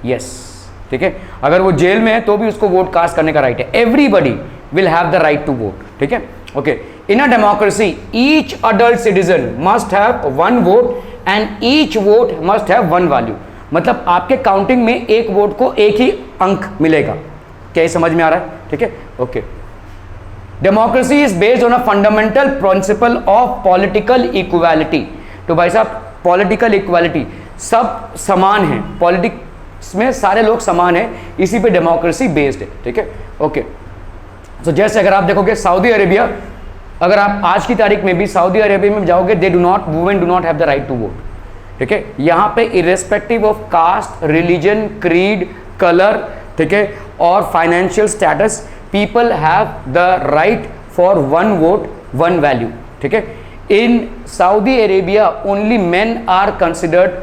यस, ठीक है। अगर वो जेल में है तो भी उसको वोट कास्ट करने का राइट है। Everybody will have the right to vote, ठीक है। Okay, in a democracy each adult citizen must have 1 vote and each vote must have 1 value, मतलब आपके काउंटिंग में एक वोट को एक ही अंक मिलेगा। क्या ये समझ में आ रहा है? ठीक है, okay. Democracy is based on a fundamental principle of political equality. तो भाई साहब पॉलिटिकल इक्वालिटी, सब समान है, पॉलिटिक्स में सारे लोग समान हैं, इसी पे डेमोक्रेसी बेस्ड है, ठीक है, ओके। तो जैसे अगर आप देखोगे सऊदी अरेबिया, अगर आप आज की तारीख में भी सऊदी अरेबिया में जाओगे, women do not have the right to vote, ठीक है। यहाँ पे irrespective of caste, religion, creed, colour, ठीक है, और financial status, people have the right for 1 vote 1 value, ठीक है। In Saudi Arabia only men are considered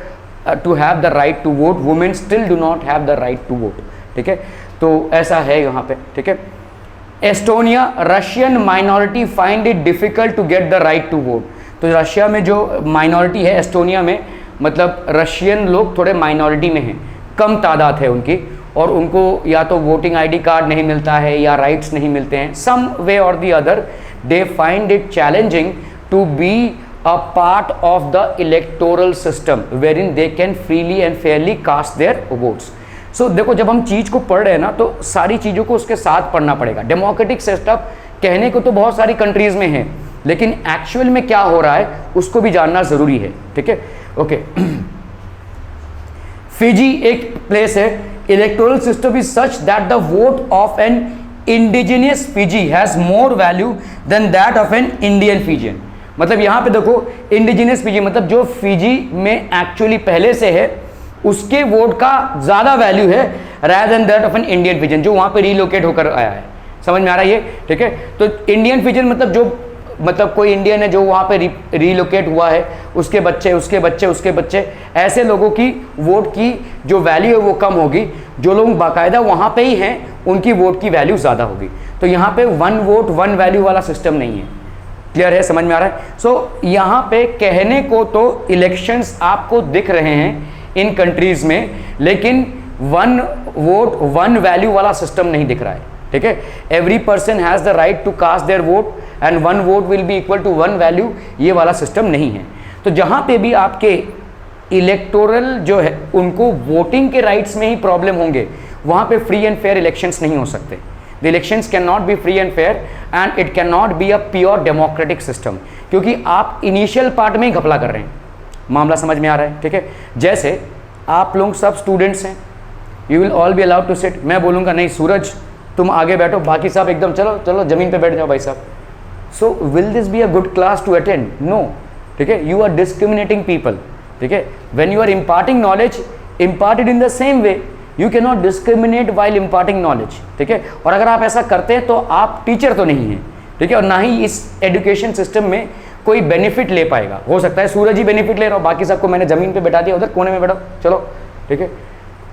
to have the right to vote, women still do not have the right to vote, ठीक है। तो ऐसा है यहाँ पे, ठीक है। Estonia, Russian minority find it difficult to get the right to vote. तो रशिया में जो माइनॉरिटी है एस्टोनिया में, मतलब रशियन लोग थोड़े माइनॉरिटी में हैं, कम तादाद है उनकी, और उनको या तो वोटिंग आईडी कार्ड नहीं मिलता है या राइट्स नहीं मिलते हैं, some way or the other they find it challenging to be a part of the electoral system wherein they can freely and fairly cast their votes. So देखो, जब हम चीज़ को पढ़ रहे हैं ना, तो सारी चीज़ों को उसके साथ पढ़ना पड़ेगा। डेमोक्रेटिक सिस्टम कहने को तो बहुत सारी कंट्रीज़ में है, लेकिन एक्चुअल में क्या हो रहा है उसको भी जानना ज़रूरी है, ठीक है। ओके, फिजी एक प्लेस है, electoral system is such that the vote of an indigenous Fiji has more value than that of an Indian Fijian. मतलब यहाँ पे देखो, इंडिजिनियस फिजी मतलब जो फिजी में एक्चुअली पहले से है, उसके वोट का ज़्यादा वैल्यू है rather than that of an Indian Fijian जो वहाँ पे रीलोकेट होकर आया है। समझ में आ रहा है ये, ठीक है। तो इंडियन फिजियन मतलब जो, मतलब कोई इंडियन है जो वहाँ पे रीलोकेट हुआ है, उसके बच्चे उसके बच्चे उसके बच्चे, ऐसे लोगों की वोट की जो वैल्यू है वो कम होगी। जो लोग बाकायदा वहाँ पे ही हैं उनकी वोट की वैल्यू ज़्यादा होगी। तो यहाँ पे वन वोट वन वैल्यू वाला सिस्टम नहीं है। क्लियर है, समझ में आ रहा है। सो यहाँ पे कहने को तो इलेक्शंस आपको दिख रहे हैं इन कंट्रीज़ में, लेकिन वन वोट वन वैल्यू वाला सिस्टम नहीं दिख रहा है, ठीक है। Every person has the right to cast their vote and one vote will be equal to one value, ये वाला सिस्टम नहीं है। तो जहाँ पे भी आपके इलेक्टोरल जो है उनको वोटिंग के राइट्स में ही प्रॉब्लम होंगे, वहाँ पे फ्री एंड फेयर इलेक्शंस नहीं हो सकते। The elections can not be free and fair and it can not be a pure democratic system, क्योंकि आप इनिशियल पार्ट में ही घपला कर रहे हैं। मामला समझ में आ रहा है, ठीक है। जैसे आप लोग सब स्टूडेंट्स हैं, you will all be allowed to sit. मैं बोलूँगा नहीं सूरज तुम आगे बैठो, बाकी सब एकदम चलो चलो ज़मीन पे बैठ जाओ भाई साहब। So will this be a good class to attend? No, ठीक है। यू आर डिस्क्रिमिनेटिंग पीपल, ठीक है। When you are imparting knowledge, imparted in the same way, you can not discriminate while imparting knowledge, ठीक है। और अगर आप ऐसा करते हैं तो आप टीचर तो नहीं हैं, ठीक है, और ना ही इस एजुकेशन सिस्टम में कोई बेनिफिट ले पाएगा। हो सकता है सूरज ही बेनिफिट ले रहा हो, बाकी सबको मैंने ज़मीन पे बैठा दिया, उधर कोने में बैठो चलो, ठीक है।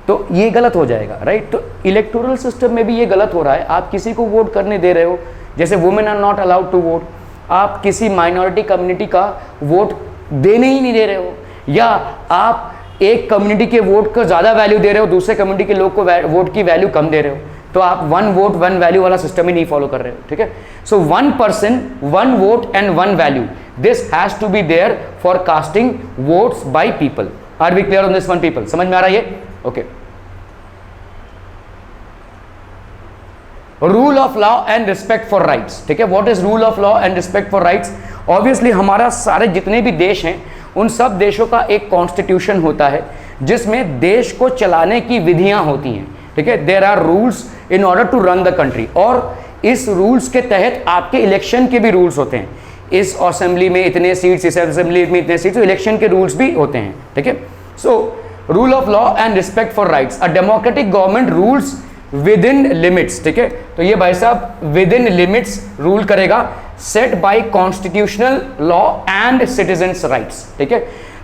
तो ये गलत हो जाएगा, राइट। तो इलेक्टोरल सिस्टम में भी ये गलत हो रहा है। आप किसी को वोट करने दे रहे हो, जैसे women are not allowed to vote, आप किसी माइनॉरिटी कम्युनिटी का वोट देने ही नहीं दे रहे हो, या आप एक कम्युनिटी के वोट को ज़्यादा वैल्यू दे रहे हो, दूसरे कम्युनिटी के लोग को वोट की वैल्यू कम दे रहे हो, तो आप वन वोट वन वैल्यू वाला सिस्टम ही नहीं फॉलो कर रहे हो, ठीक है। So one person one vote and one value, this has to be there for casting votes by people. Are we clear on this one people? समझ में आ रहा है ये? Okay. Rule of law and respect for rights, ठीक है। What is rule of law and respect for rights? Obviously हमारा सारे जितने भी देश हैं उन सब देशों का एक कॉन्स्टिट्यूशन होता है जिसमें देश को चलाने की विधियां होती हैं, ठीक है। There are rules in order to run the country, और इस रूल्स के तहत आपके इलेक्शन के भी रूल्स होते हैं। इस असेंबली में इतने सीट्स, इस असेंबली में इतने सीट्स, तो इलेक्शन के रूल्स भी होते हैं, ठीक है। So rule of law and respect for rights, a democratic government rules within limits, ठीक है। तो ये भाई साहब विद इन लिमिट्स रूल करेगा, set by constitutional law and citizens rights, ठीक है।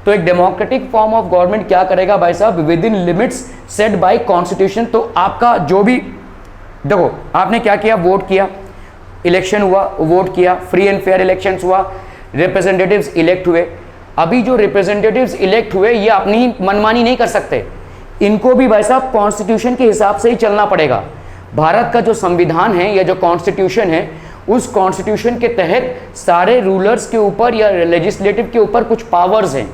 तो एक डेमोक्रेटिक फॉर्म ऑफ गवर्नमेंट क्या करेगा भाई साहब? Within limits set bye constitution. तो आपका जो भी, देखो आपने क्या किया, वोट किया, इलेक्शन हुआ, वोट किया, फ्री एंड फेयर इलेक्शंस हुआ, रिप्रेजेंटेटिव्स इलेक्ट हुए। अभी जो रिप्रेजेंटेटिव्स इलेक्ट हुए ये अपनी मनमानी नहीं कर सकते, इनको भी भाई साहब कॉन्स्टिट्यूशन के हिसाब से ही चलना पड़ेगा। भारत का जो संविधान है या जो कॉन्स्टिट्यूशन है, उस कॉन्स्टिट्यूशन के तहत सारे रूलर्स के ऊपर या लेजिस्लेटिव के ऊपर कुछ पावर्स हैं,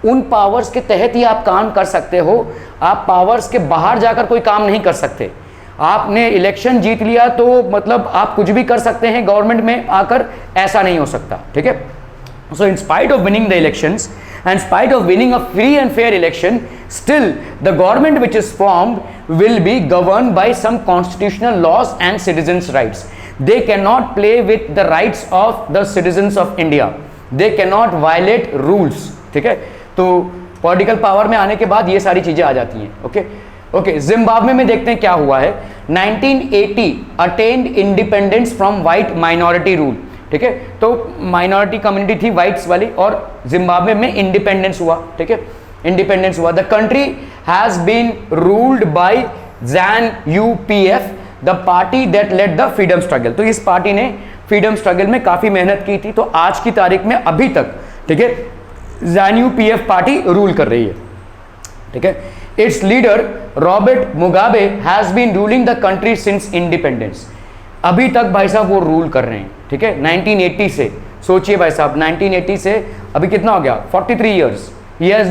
उन पावर्स के तहत ही आप काम कर सकते हो। आप पावर्स के बाहर जाकर कोई काम नहीं कर सकते। आपने इलेक्शन जीत लिया तो मतलब आप कुछ भी कर सकते हैं गवर्नमेंट में आकर, ऐसा नहीं हो सकता, ठीक है। So in spite of winning the elections and spite of winning a free and fair election, still the government which is formed will be governed by some constitutional laws and citizens rights. They cannot play with the rights of the citizens of India. They cannot violate rules, ठीक है। तो political power में आने के बाद ये सारी चीजें आ जाती हैं, ओके ओके। जिम्बाब्वे में देखते हैं क्या हुआ है। 1980 attend independence from white minority rule, ठीक है। तो माइनॉरिटी कम्युनिटी थी वाइट्स वाली, और जिम्बाब्वे में इंडिपेंडेंस हुआ, ठीक है, इंडिपेंडेंस हुआ। The country has been ruled by ZANU UPF, the party that led the freedom struggle. तो इस पार्टी ने फ्रीडम स्ट्रगल में काफी मेहनत की थी। तो आज की तारीख में अभी तक, ठीक है, जैन UPF पार्टी रूल कर रही है, ठीक है। Its leader Robert Mugabe has been ruling the country since independence. अभी तक भाई साहब वो रूल कर रहे हैं, ठीक है, 1980 से। सोचिए भाई साहब, 1980 से अभी कितना हो गया, 43 years he has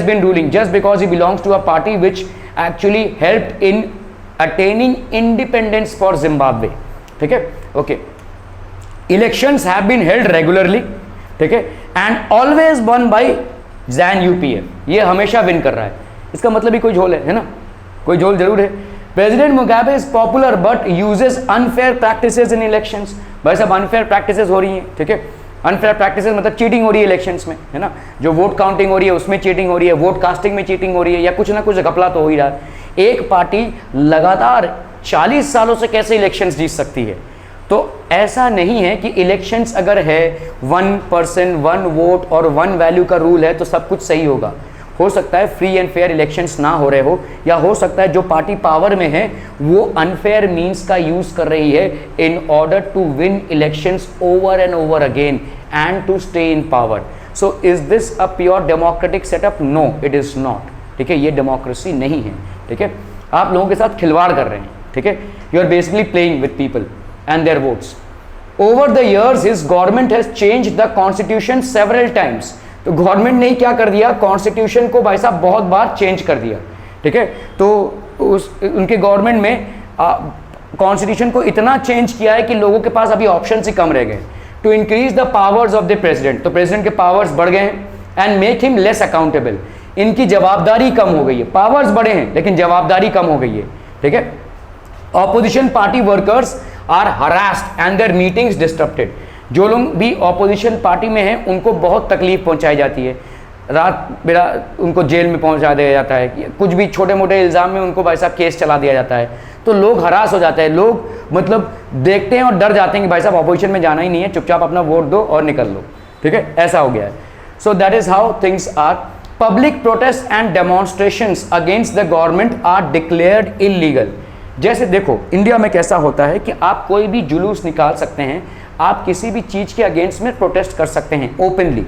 been ruling just because he belongs to a party which actually helped in attaining independence for Zimbabwe, ठीक है, okay. Elections have been held regularly, ठीक है, and always won by ZANU UPF। ये हमेशा win कर रहा है, इसका मतलब ही कोई झोल है ना, कोई झोल जरूर है। President Mugabe is popular but uses unfair practices in elections. भाई साहब अनफेयर प्रैक्टिसेस हो रही हैं, ठीक है, अनफेयर प्रैक्टिसेस मतलब चीटिंग हो रही है इलेक्शंस में, है ना, जो वोट काउंटिंग हो रही है उसमें चीटिंग हो रही है, वोट कास्टिंग में चीटिंग हो रही है, या कुछ ना कुछ घपला तो हो ही रहा है। एक पार्टी लगातार 40 सालों से कैसे इलेक्शंस जीत सकती है? तो ऐसा नहीं है कि इलेक्शंस अगर है 1 पर्सन 1 वोट और 1 वैल्यू का रूल है तो सब कुछ सही होगा। हो सकता है फ्री एंड फेयर इलेक्शंस ना हो रहे हो, या हो सकता है जो पार्टी पावर में है वो अनफेयर मीन्स का यूज कर रही है in order to win elections over and over again and to stay in power. So is this a pure democratic setup? No, it is not, ठीक है, ये डेमोक्रेसी नहीं है, ठीक है। आप लोगों के साथ खिलवाड़ कर रहे हैं, ठीक है, you are basically playing with people and their votes. Over the years, his government has changed the constitution several times. तो गवर्नमेंट ने क्या कर दिया, कॉन्स्टिट्यूशन को भाई साहब बहुत बार चेंज कर दिया, ठीक है। तो उनके गवर्नमेंट में कॉन्स्टिट्यूशन को इतना चेंज किया है कि लोगों के पास अभी ऑप्शन ही कम रह गए। To increase the powers of the president, तो प्रेसिडेंट के पावर्स बढ़ गए हैं, and make him less accountable, इनकी जवाबदारी कम हो गई है। पावर्स बढ़े हैं लेकिन जवाबदारी कम हो गई है, ठीक है। Opposition party workers are harassed and their meetings disturbed. जो लोग भी ऑपोजिशन पार्टी में हैं उनको बहुत तकलीफ पहुंचाई जाती है, रात बेरा उनको जेल में पहुंचा दिया जाता है, कुछ भी छोटे मोटे इल्ज़ाम में उनको भाई साहब केस चला दिया जाता है। तो लोग हरास हो जाते हैं, लोग मतलब देखते हैं और डर जाते हैं कि भाई साहब ऑपोजिशन में जाना ही नहीं है, चुपचाप अपना वोट दो और निकल लो, ठीक है, ऐसा हो गया है। So that is how things are. Public protest and demonstrations against the government are declared illegal. जैसे देखो इंडिया में कैसा होता है कि आप कोई भी जुलूस निकाल सकते हैं, आप किसी भी चीज़ के अगेंस्ट में प्रोटेस्ट कर सकते हैं ओपनली,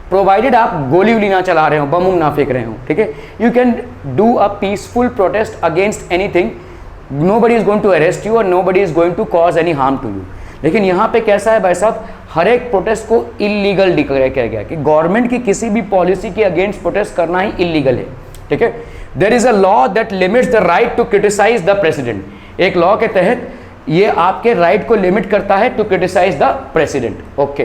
प्रोवाइडेड आप गोली वोली ना चला रहे हो, बम ना फेंक रहे हो, ठीक है। You can do a peaceful protest against anything, nobody is going to arrest you और nobody is going to cause any harm to you. लेकिन यहाँ पे कैसा है भाई साहब, हर एक प्रोटेस्ट को इलीगल डिक्लेयर किया गया कि गवर्नमेंट की किसी भी पॉलिसी के अगेंस्ट प्रोटेस्ट करना ही इलीगल है, ठीक है। There is a law that limits the right to criticise the president. एक लॉ के तहत ये आपके राइट को लिमिट करता है to criticise the president, okay.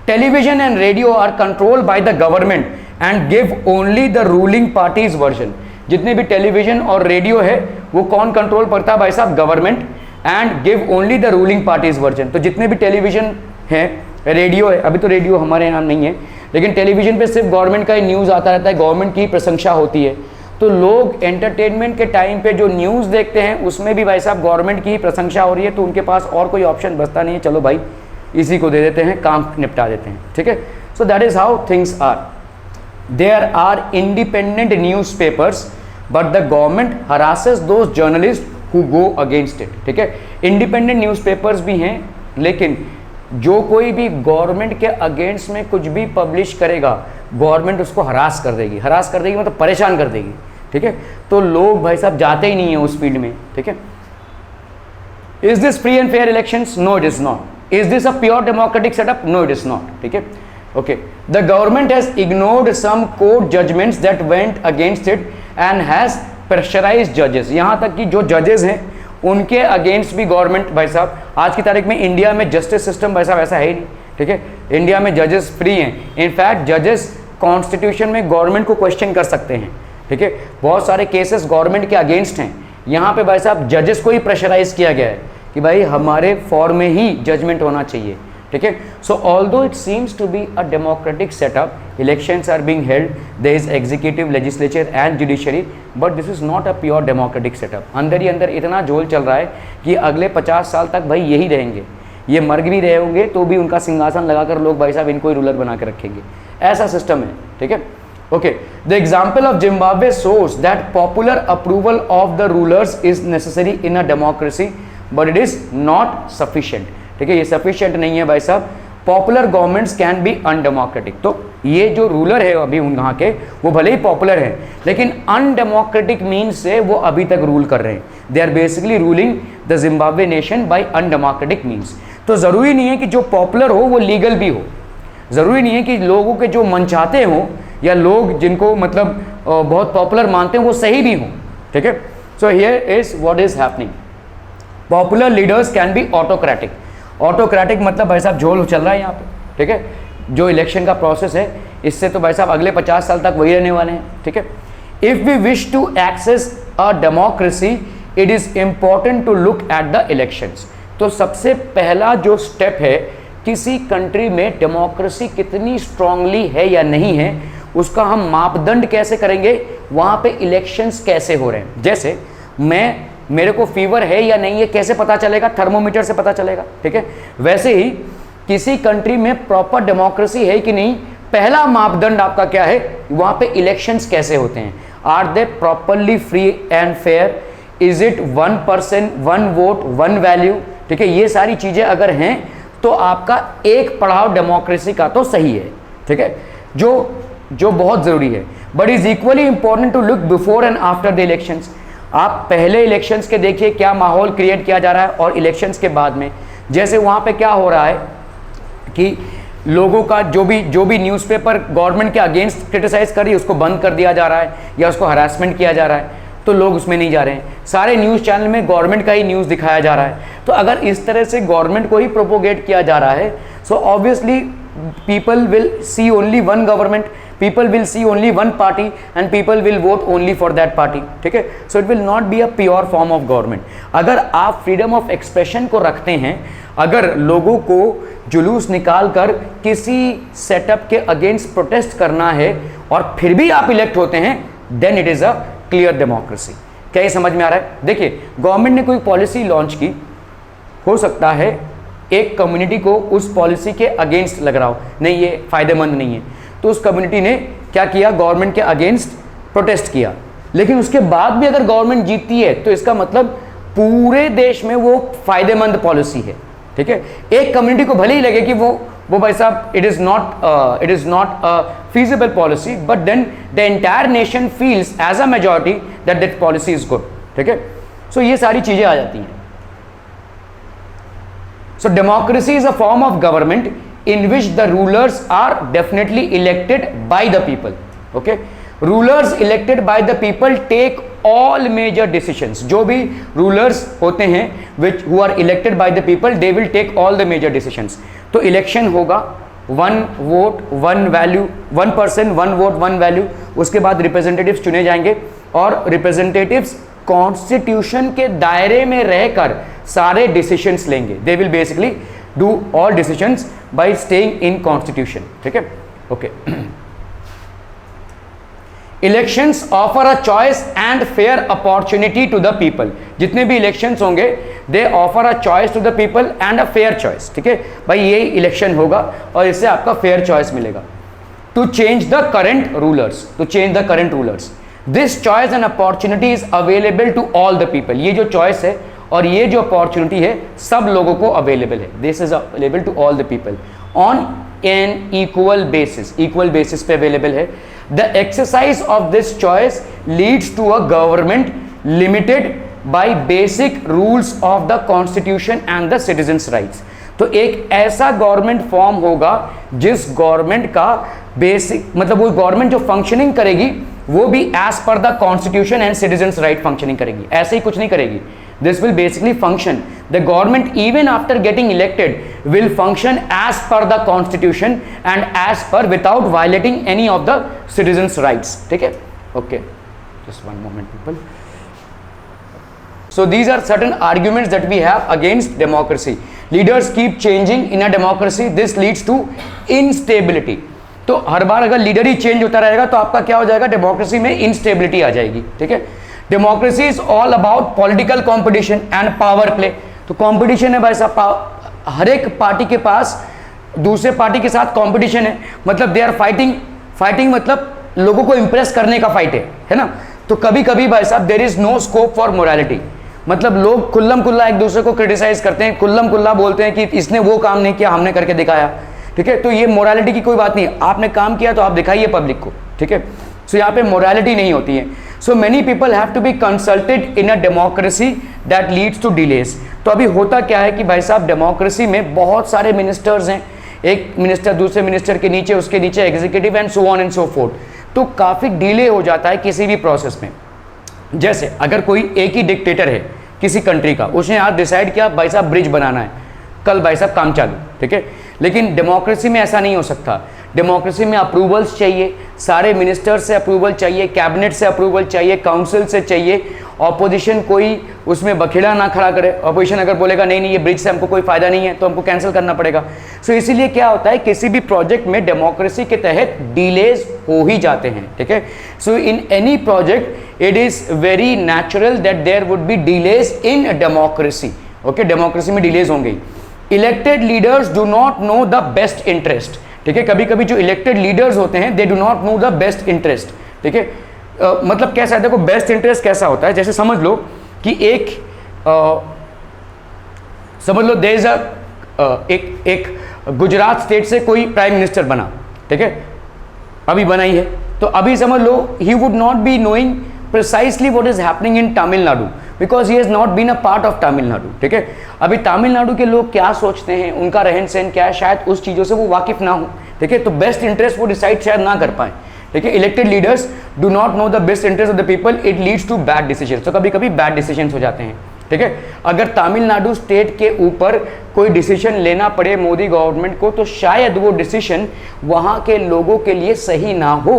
Television and radio are controlled by the government and give only the ruling party's version. जितने भी टेलीविजन और रेडियो है वो कौन कंट्रोल करता है भाई साहब, government, and give only the ruling party's version. तो जितने भी टेलीविजन है, रेडियो है, अभी तो रेडियो हमारे यहाँ नहीं है, लेकिन टेलीविजन पे सिर्फ गवर्नमेंट का ही न्यूज़ आता रहता है, गवर्नमेंट की प्रशंसा होती है। तो लोग एंटरटेनमेंट के टाइम पे जो न्यूज़ देखते हैं उसमें भी भाई साहब गवर्नमेंट की ही प्रशंसा हो रही है, तो उनके पास और कोई ऑप्शन बचता नहीं है, चलो भाई इसी को दे देते हैं, काम निपटा देते हैं, ठीक है। So that is how things are. There are independent newspapers but the government harasses those journalist who go against it, ठीक है। इंडिपेंडेंट न्यूज़ पेपर्स भी हैं, लेकिन जो कोई भी गवर्नमेंट के अगेंस्ट में कुछ भी पब्लिश करेगा गवर्नमेंट उसको हरास कर देगी, हरास कर देगी मतलब परेशान कर देगी, ठीक है। तो लोग भाई साहब जाते ही नहीं है उस फील्ड में, ठीक है। Is this free and fair elections? No it is not. Is this a pure democratic setup? No it is not, ठीक है, okay. The government has ignored some court judgements that went against it and has pressurised जजेस। यहाँ तक कि जो जजेस हैं उनके अगेंस्ट भी गवर्नमेंट भाई साहब, आज की तारीख में इंडिया में जस्टिस सिस्टम भाई साहब ऐसा है ही नहीं, ठीक है। इंडिया में जजेस फ्री हैं, इनफैक्ट जजेस कॉन्स्टिट्यूशन में गवर्नमेंट को क्वेश्चन कर सकते हैं, ठीक है। बहुत सारे केसेस गवर्नमेंट के अगेंस्ट हैं, यहाँ पे भाई साहब जजेस को ही प्रेशराइज किया गया है कि भाई हमारे फॉर में ही जजमेंट होना चाहिए, ठीक है। So although it seems to be a democratic setup, elections are being held, there is executive, legislature and judiciary, but this is not a pure democratic setup. अंदर ही अंदर इतना झोल चल रहा है कि अगले 50 साल तक भाई यही रहेंगे, ये मर भी रहे होंगे तो भी उनका सिंहासन लगाकर लोग भाई साहब इनको ही रूलर बना के रखेंगे, ऐसा सिस्टम है, ठीक है। Okay, the example of Zimbabwe shows that popular approval of the rulers is necessary in a democracy, but it is not sufficient. ठीक है, ये sufficient नहीं है भाई साहब. Popular governments can be undemocratic. तो ये जो रूलर है अभी वहाँ के, वो भले ही पॉपुलर है, लेकिन अनडेमोक्रेटिक मीन्स से वो अभी तक रूल कर रहे हैं. They are basically ruling the Zimbabwe nation by undemocratic means. तो ज़रूरी नहीं है कि जो पॉपुलर हो वो लीगल भी हो. ज़रूरी नहीं है कि लोगों के जो मनचाते हों या लोग जिनको मतलब बहुत पॉपुलर मानते हैं वो सही भी हों. ठीक है. So here is what is happening. Popular leaders can be autocratic. Autocratic मतलब भाई साहब झोल चल रहा है यहाँ पे. ठीक है. जो इलेक्शन का प्रोसेस है इससे तो भाई साहब अगले 50 साल तक वही रहने वाले हैं. ठीक है. If we wish to access a democracy it is important to look at the elections. तो सबसे पहला जो स्टेप है किसी कंट्री में डेमोक्रेसी कितनी स्ट्रांगली है या नहीं है उसका हम मापदंड कैसे करेंगे, वहाँ पे इलेक्शंस कैसे हो रहे हैं. जैसे मेरे को फीवर है या नहीं है कैसे पता चलेगा, थर्मोमीटर से पता चलेगा. ठीक है. वैसे ही किसी कंट्री में प्रॉपर डेमोक्रेसी है कि नहीं, पहला मापदंड आपका क्या है, वहाँ पे इलेक्शंस कैसे होते हैं. Are they properly free and fair, is it 1% 1 vote 1 value. ठीक है. ये सारी चीज़ें अगर हैं तो आपका एक पड़ाव डेमोक्रेसी का तो सही है. ठीक है. जो बहुत ज़रूरी है. But is equally important to look before and after the elections. आप पहले इलेक्शंस के देखिए क्या माहौल क्रिएट किया जा रहा है और इलेक्शंस के बाद में जैसे वहाँ पे क्या हो रहा है कि लोगों का जो भी न्यूज़पेपर गवर्नमेंट के अगेंस्ट क्रिटिसाइज़ कर रही है उसको बंद कर दिया जा रहा है या उसको हरासमेंट किया जा रहा है, तो लोग उसमें नहीं जा रहे हैं. सारे न्यूज़ चैनल में गवर्नमेंट का ही न्यूज़ दिखाया जा रहा है. तो अगर इस तरह से गवर्नमेंट को ही प्रोपोगेट किया जा रहा है so obviously people will see only one government, people will see only one party and people will vote only for that party. ठीक है. so it will not be a pure form of government. अगर आप freedom of expression को रखते हैं, अगर लोगों को जुलूस निकाल कर किसी सेटअप के अगेंस्ट प्रोटेस्ट करना है और फिर भी आप इलेक्ट होते हैं, then it is a clear democracy. क्या ये समझ में आ रहा है. देखिए गवर्नमेंट ने कोई पॉलिसी लॉन्च की, हो सकता है एक कम्युनिटी को उस पॉलिसी के अगेंस्ट लग रहा हो, नहीं ये फ़ायदेमंद नहीं है, तो उस कम्युनिटी ने क्या किया, गवर्नमेंट के अगेंस्ट प्रोटेस्ट किया. लेकिन उसके बाद भी अगर गवर्नमेंट जीतती है तो इसका मतलब पूरे देश में वो फ़ायदेमंद पॉलिसी है. ठीक है. एक कम्युनिटी को भले ही लगे कि वो भाई साहब it is not a feasible policy, but then the entire nation feels as a majority that that policy is good. ठीक है. सो ये सारी चीज़ें आ जाती हैं. So democracy is a form of government in which the rulers are definitely elected by the people. Okay, rulers elected by the people take all major decisions. जो भी rulers होते हैं who are elected by the people, they will take all the major decisions. तो election होगा, 1 vote 1 value, 1% 1 vote 1 value. उसके बाद representatives चुने जाएंगे और representatives कॉन्स्टिट्यूशन के दायरे में रहकर सारे डिसीजंस लेंगे. They will basically do all decisions by staying in constitution. ठीक है. Okay. Elections offer a choice and fair opportunity to the people. जितने भी इलेक्शंस होंगे they offer a choice to the people and a fair choice. ठीक है भाई, ये election होगा और इससे आपका फेयर चॉइस मिलेगा. To change the current rulers, this choice and opportunity is available to all the people. ये जो चॉइस है और ये जो अपॉर्चुनिटी है सब लोगों को अवेलेबल है. This is available to all the people on an equal basis पे अवेलेबल है. The exercise of this choice leads to a government limited by basic rules of the constitution and the citizens rights. तो एक ऐसा government form होगा जिस government का basic मतलब वो गवर्नमेंट जो फंक्शनिंग करेगी वो भी as per the constitution and citizens right functioning करेगी. ऐसे ही कुछ नहीं करेगी. This will basically function the government even after getting elected will function as per the constitution and as per without violating any of the citizens rights. ठीक है. Okay, just one moment people. So these are certain arguments that we have against democracy. Leaders keep changing in a democracy. This leads to instability. तो हर बार अगर leader ही change होता रहेगा तो आपका क्या हो जाएगा, डेमोक्रेसी में इंस्टेबिलिटी आ जाएगी. ठीक है. Democracy is all about political competition and power play. तो कंपटीशन है भाई साहब, हर एक पार्टी के पास दूसरे पार्टी के साथ कंपटीशन है. मतलब दे आर फाइटिंग मतलब लोगों को इंप्रेस करने का फाइट है ना। तो कभी कभी भाई साहब there is no scope for morality, मतलब लोग खुल्लम खुल्ला एक दूसरे को क्रिटिसाइज करते हैं, खुल्लम खुल्ला बोलते हैं कि इसने वो काम नहीं किया, हमने करके दिखाया, ठीक है। तो ये मोरालिटी की कोई बात नहीं है, आपने काम किया तो आप दिखाइए पब्लिक को, ठीक है। सो यहाँ पे मोरालिटी नहीं होती है। So many people have to be consulted in a democracy that leads to delays. तो अभी होता क्या है कि भाई साहब डेमोक्रेसी में बहुत सारे मिनिस्टर्स हैं, एक मिनिस्टर दूसरे मिनिस्टर के नीचे, उसके नीचे executive and so on and so fourth, तो काफ़ी डिले हो जाता है किसी भी प्रोसेस में। जैसे अगर कोई एक ही डिक्टेटर है किसी कंट्री का, उसने आज डिसाइड किया भाई साहब ब्रिज बनाना है, कल भाई साहब काम चालू, ठीक है। लेकिन डेमोक्रेसी में ऐसा नहीं हो सकता। डेमोक्रेसी में अप्रूवल्स चाहिए, सारे मिनिस्टर से अप्रूवल चाहिए, कैबिनेट से अप्रूवल चाहिए, काउंसिल से चाहिए, ऑपोजिशन कोई उसमें बखेड़ा ना खड़ा करे। ऑपोजिशन अगर बोलेगा नहीं नहीं ये ब्रिज से हमको कोई फायदा नहीं है तो हमको कैंसिल करना पड़ेगा। सो इसीलिए क्या होता है, किसी भी प्रोजेक्ट में डेमोक्रेसी के तहत डिलेज हो ही जाते हैं, ठीक है। So in any project it is very natural that there would be delays in democracy, okay. Democracy में डिलेज होंगे। Elected leaders do not know the best interest, ठीक है। कभी कभी जो इलेक्टेड लीडर्स होते हैं they do not know the best interest, ठीक है। मतलब कैसा है, देखो बेस्ट इंटरेस्ट कैसा होता है, जैसे समझ लो कि समझ लो देयर इज एक गुजरात स्टेट से कोई प्राइम मिनिस्टर बना, ठीक है, अभी बना ही है। तो अभी समझ लो he would not be knowing precisely what is happening in Tamil Nadu because he has not been a part of Tamil Nadu, ठीक है। अभी तमिलनाडु के लोग क्या सोचते हैं, उनका रहन सहन क्या है, शायद उस चीज़ों से वो वाकिफ ना हो, ठीक है। तो बेस्ट इंटरेस्ट वो डिसाइड शायद ना कर पाए, ठीक है। Elected leaders do not know the best interest of the people, it leads to bad decision. तो कभी कभी बैड डिसीजन हो जाते हैं, ठीक है। अगर तमिलनाडु स्टेट के ऊपर कोई डिसीजन लेना पड़े मोदी गवर्नमेंट को तो शायद वो डिसीजन वहाँ के लोगों के लिए सही ना हो,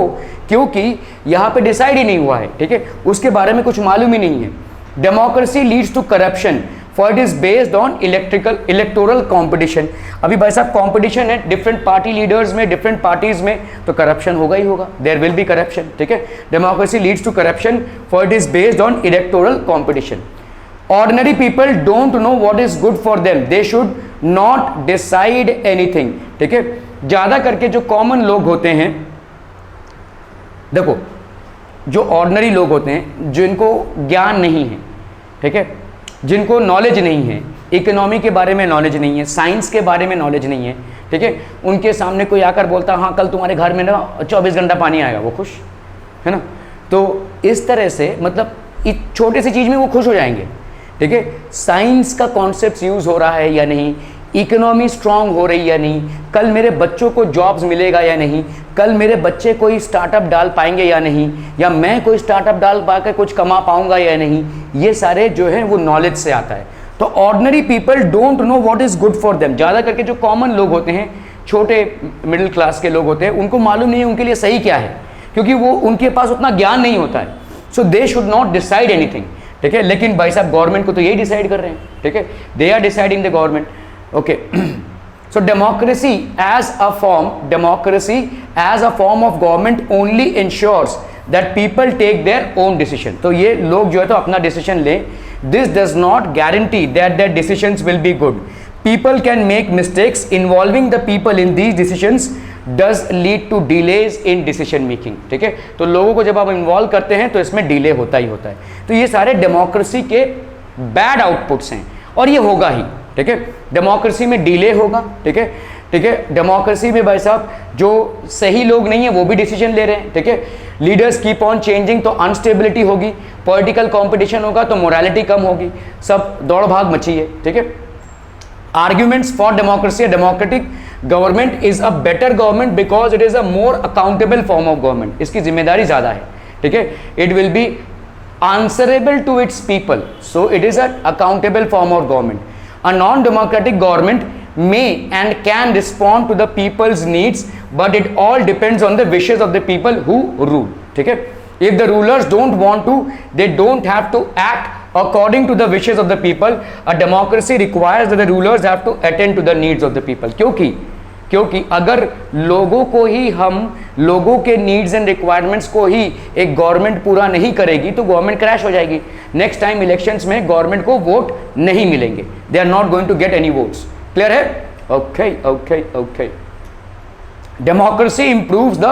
क्योंकि यहाँ पे डिसाइड ही नहीं हुआ है, ठीक है, उसके बारे में कुछ मालूम ही नहीं है। Democracy leads to corruption for it is based on electoral competition. अभी भाई साहब कॉम्पिटिशन है डिफरेंट पार्टी लीडर्स में, डिफरेंट पार्टीज में, तो करप्शन होगा ही होगा, देयर विल बी करप्शन, ठीक है। Democracy leads to corruption for it is based on electoral competition. Ordinary people don't know what is good for them, they should not decide anything, ठीक है। ज़्यादा करके जो कॉमन लोग होते हैं, देखो जो ऑर्डिनरी लोग होते हैं जिनको ज्ञान नहीं है, ठीक है, जिनको नॉलेज नहीं है, इकोनॉमी के बारे में नॉलेज नहीं है, साइंस के बारे में नॉलेज नहीं है, ठीक है, उनके सामने कोई आकर बोलता हाँ कल तुम्हारे घर में ना 24 घंटा पानी आएगा, वो खुश है ना। तो इस तरह से मतलब इस छोटी सी चीज़ में वो खुश हो जाएंगे, ठीक है। साइंस का कॉन्सेप्ट यूज हो रहा है या नहीं, इकोनॉमी स्ट्रांग हो रही या नहीं, कल मेरे बच्चों को जॉब्स मिलेगा या नहीं, कल मेरे बच्चे कोई स्टार्टअप डाल पाएंगे या नहीं, या मैं कोई स्टार्टअप डाल पाकर कुछ कमा पाऊंगा या नहीं, ये सारे जो है वो नॉलेज से आता है। तो ordinary people don't know what is good for them. ज़्यादा करके जो कॉमन लोग होते हैं, छोटे मिडिल क्लास के लोग होते हैं, उनको मालूम नहीं है उनके लिए सही क्या है, क्योंकि वो उनके पास उतना ज्ञान नहीं होता है। So they should not decide anything, ठीक है। लेकिन भाई साहब गवर्नमेंट को तो यही डिसाइड कर रहे हैं, ठीक है, they are deciding the government, okay. So democracy as a form of government only ensures that people take their own decision. तो ये लोग जो है तो अपना डिसीजन लें, this does not guarantee that their decisions will be good. People can make mistakes involving the people in these decisions does lead to delays in decision making, ठीक है। तो लोगों को जब आप इन्वॉल्व करते हैं तो इसमें डिले होता ही होता है। तो ये सारे डेमोक्रेसी के बैड आउटपुट्स हैं और ये होगा ही, ठीक है। डेमोक्रेसी में डिले होगा, ठीक है, ठीक है। डेमोक्रेसी में भाई साहब जो सही लोग नहीं है वो भी डिसीजन ले रहे हैं, ठीक है। लीडर्स कीप ऑन चेंजिंग तो अनस्टेबिलिटी होगी, पॉलिटिकल कॉम्पिटिशन होगा तो मोरालिटी कम होगी, सब दौड़ भाग मची है, ठीक है। Arguments for democracy, democratic government is a better government because it is a more accountable form of government. इसकी जिम्मेदारी ज्यादा है, ठीक है। It will be answerable to its people, so it is a accountable form of government. A non democratic government may and can respond to the people's needs, but it all depends on the wishes of the people who rule, ठीक है। If the rulers don't want to, they don't have to act according to the wishes of the people. A democracy requires that the rulers have to attend to the needs of the people. क्योंकि अगर लोगों को ही हम लोगों के needs and requirements को ही एक government पूरा नहीं करेगी तो गवर्नमेंट क्रैश हो जाएगी। नेक्स्ट टाइम इलेक्शंस में गवर्नमेंट को वोट नहीं मिलेंगे, they are not going to get any votes. Clear है? Okay okay okay. Democracy improves the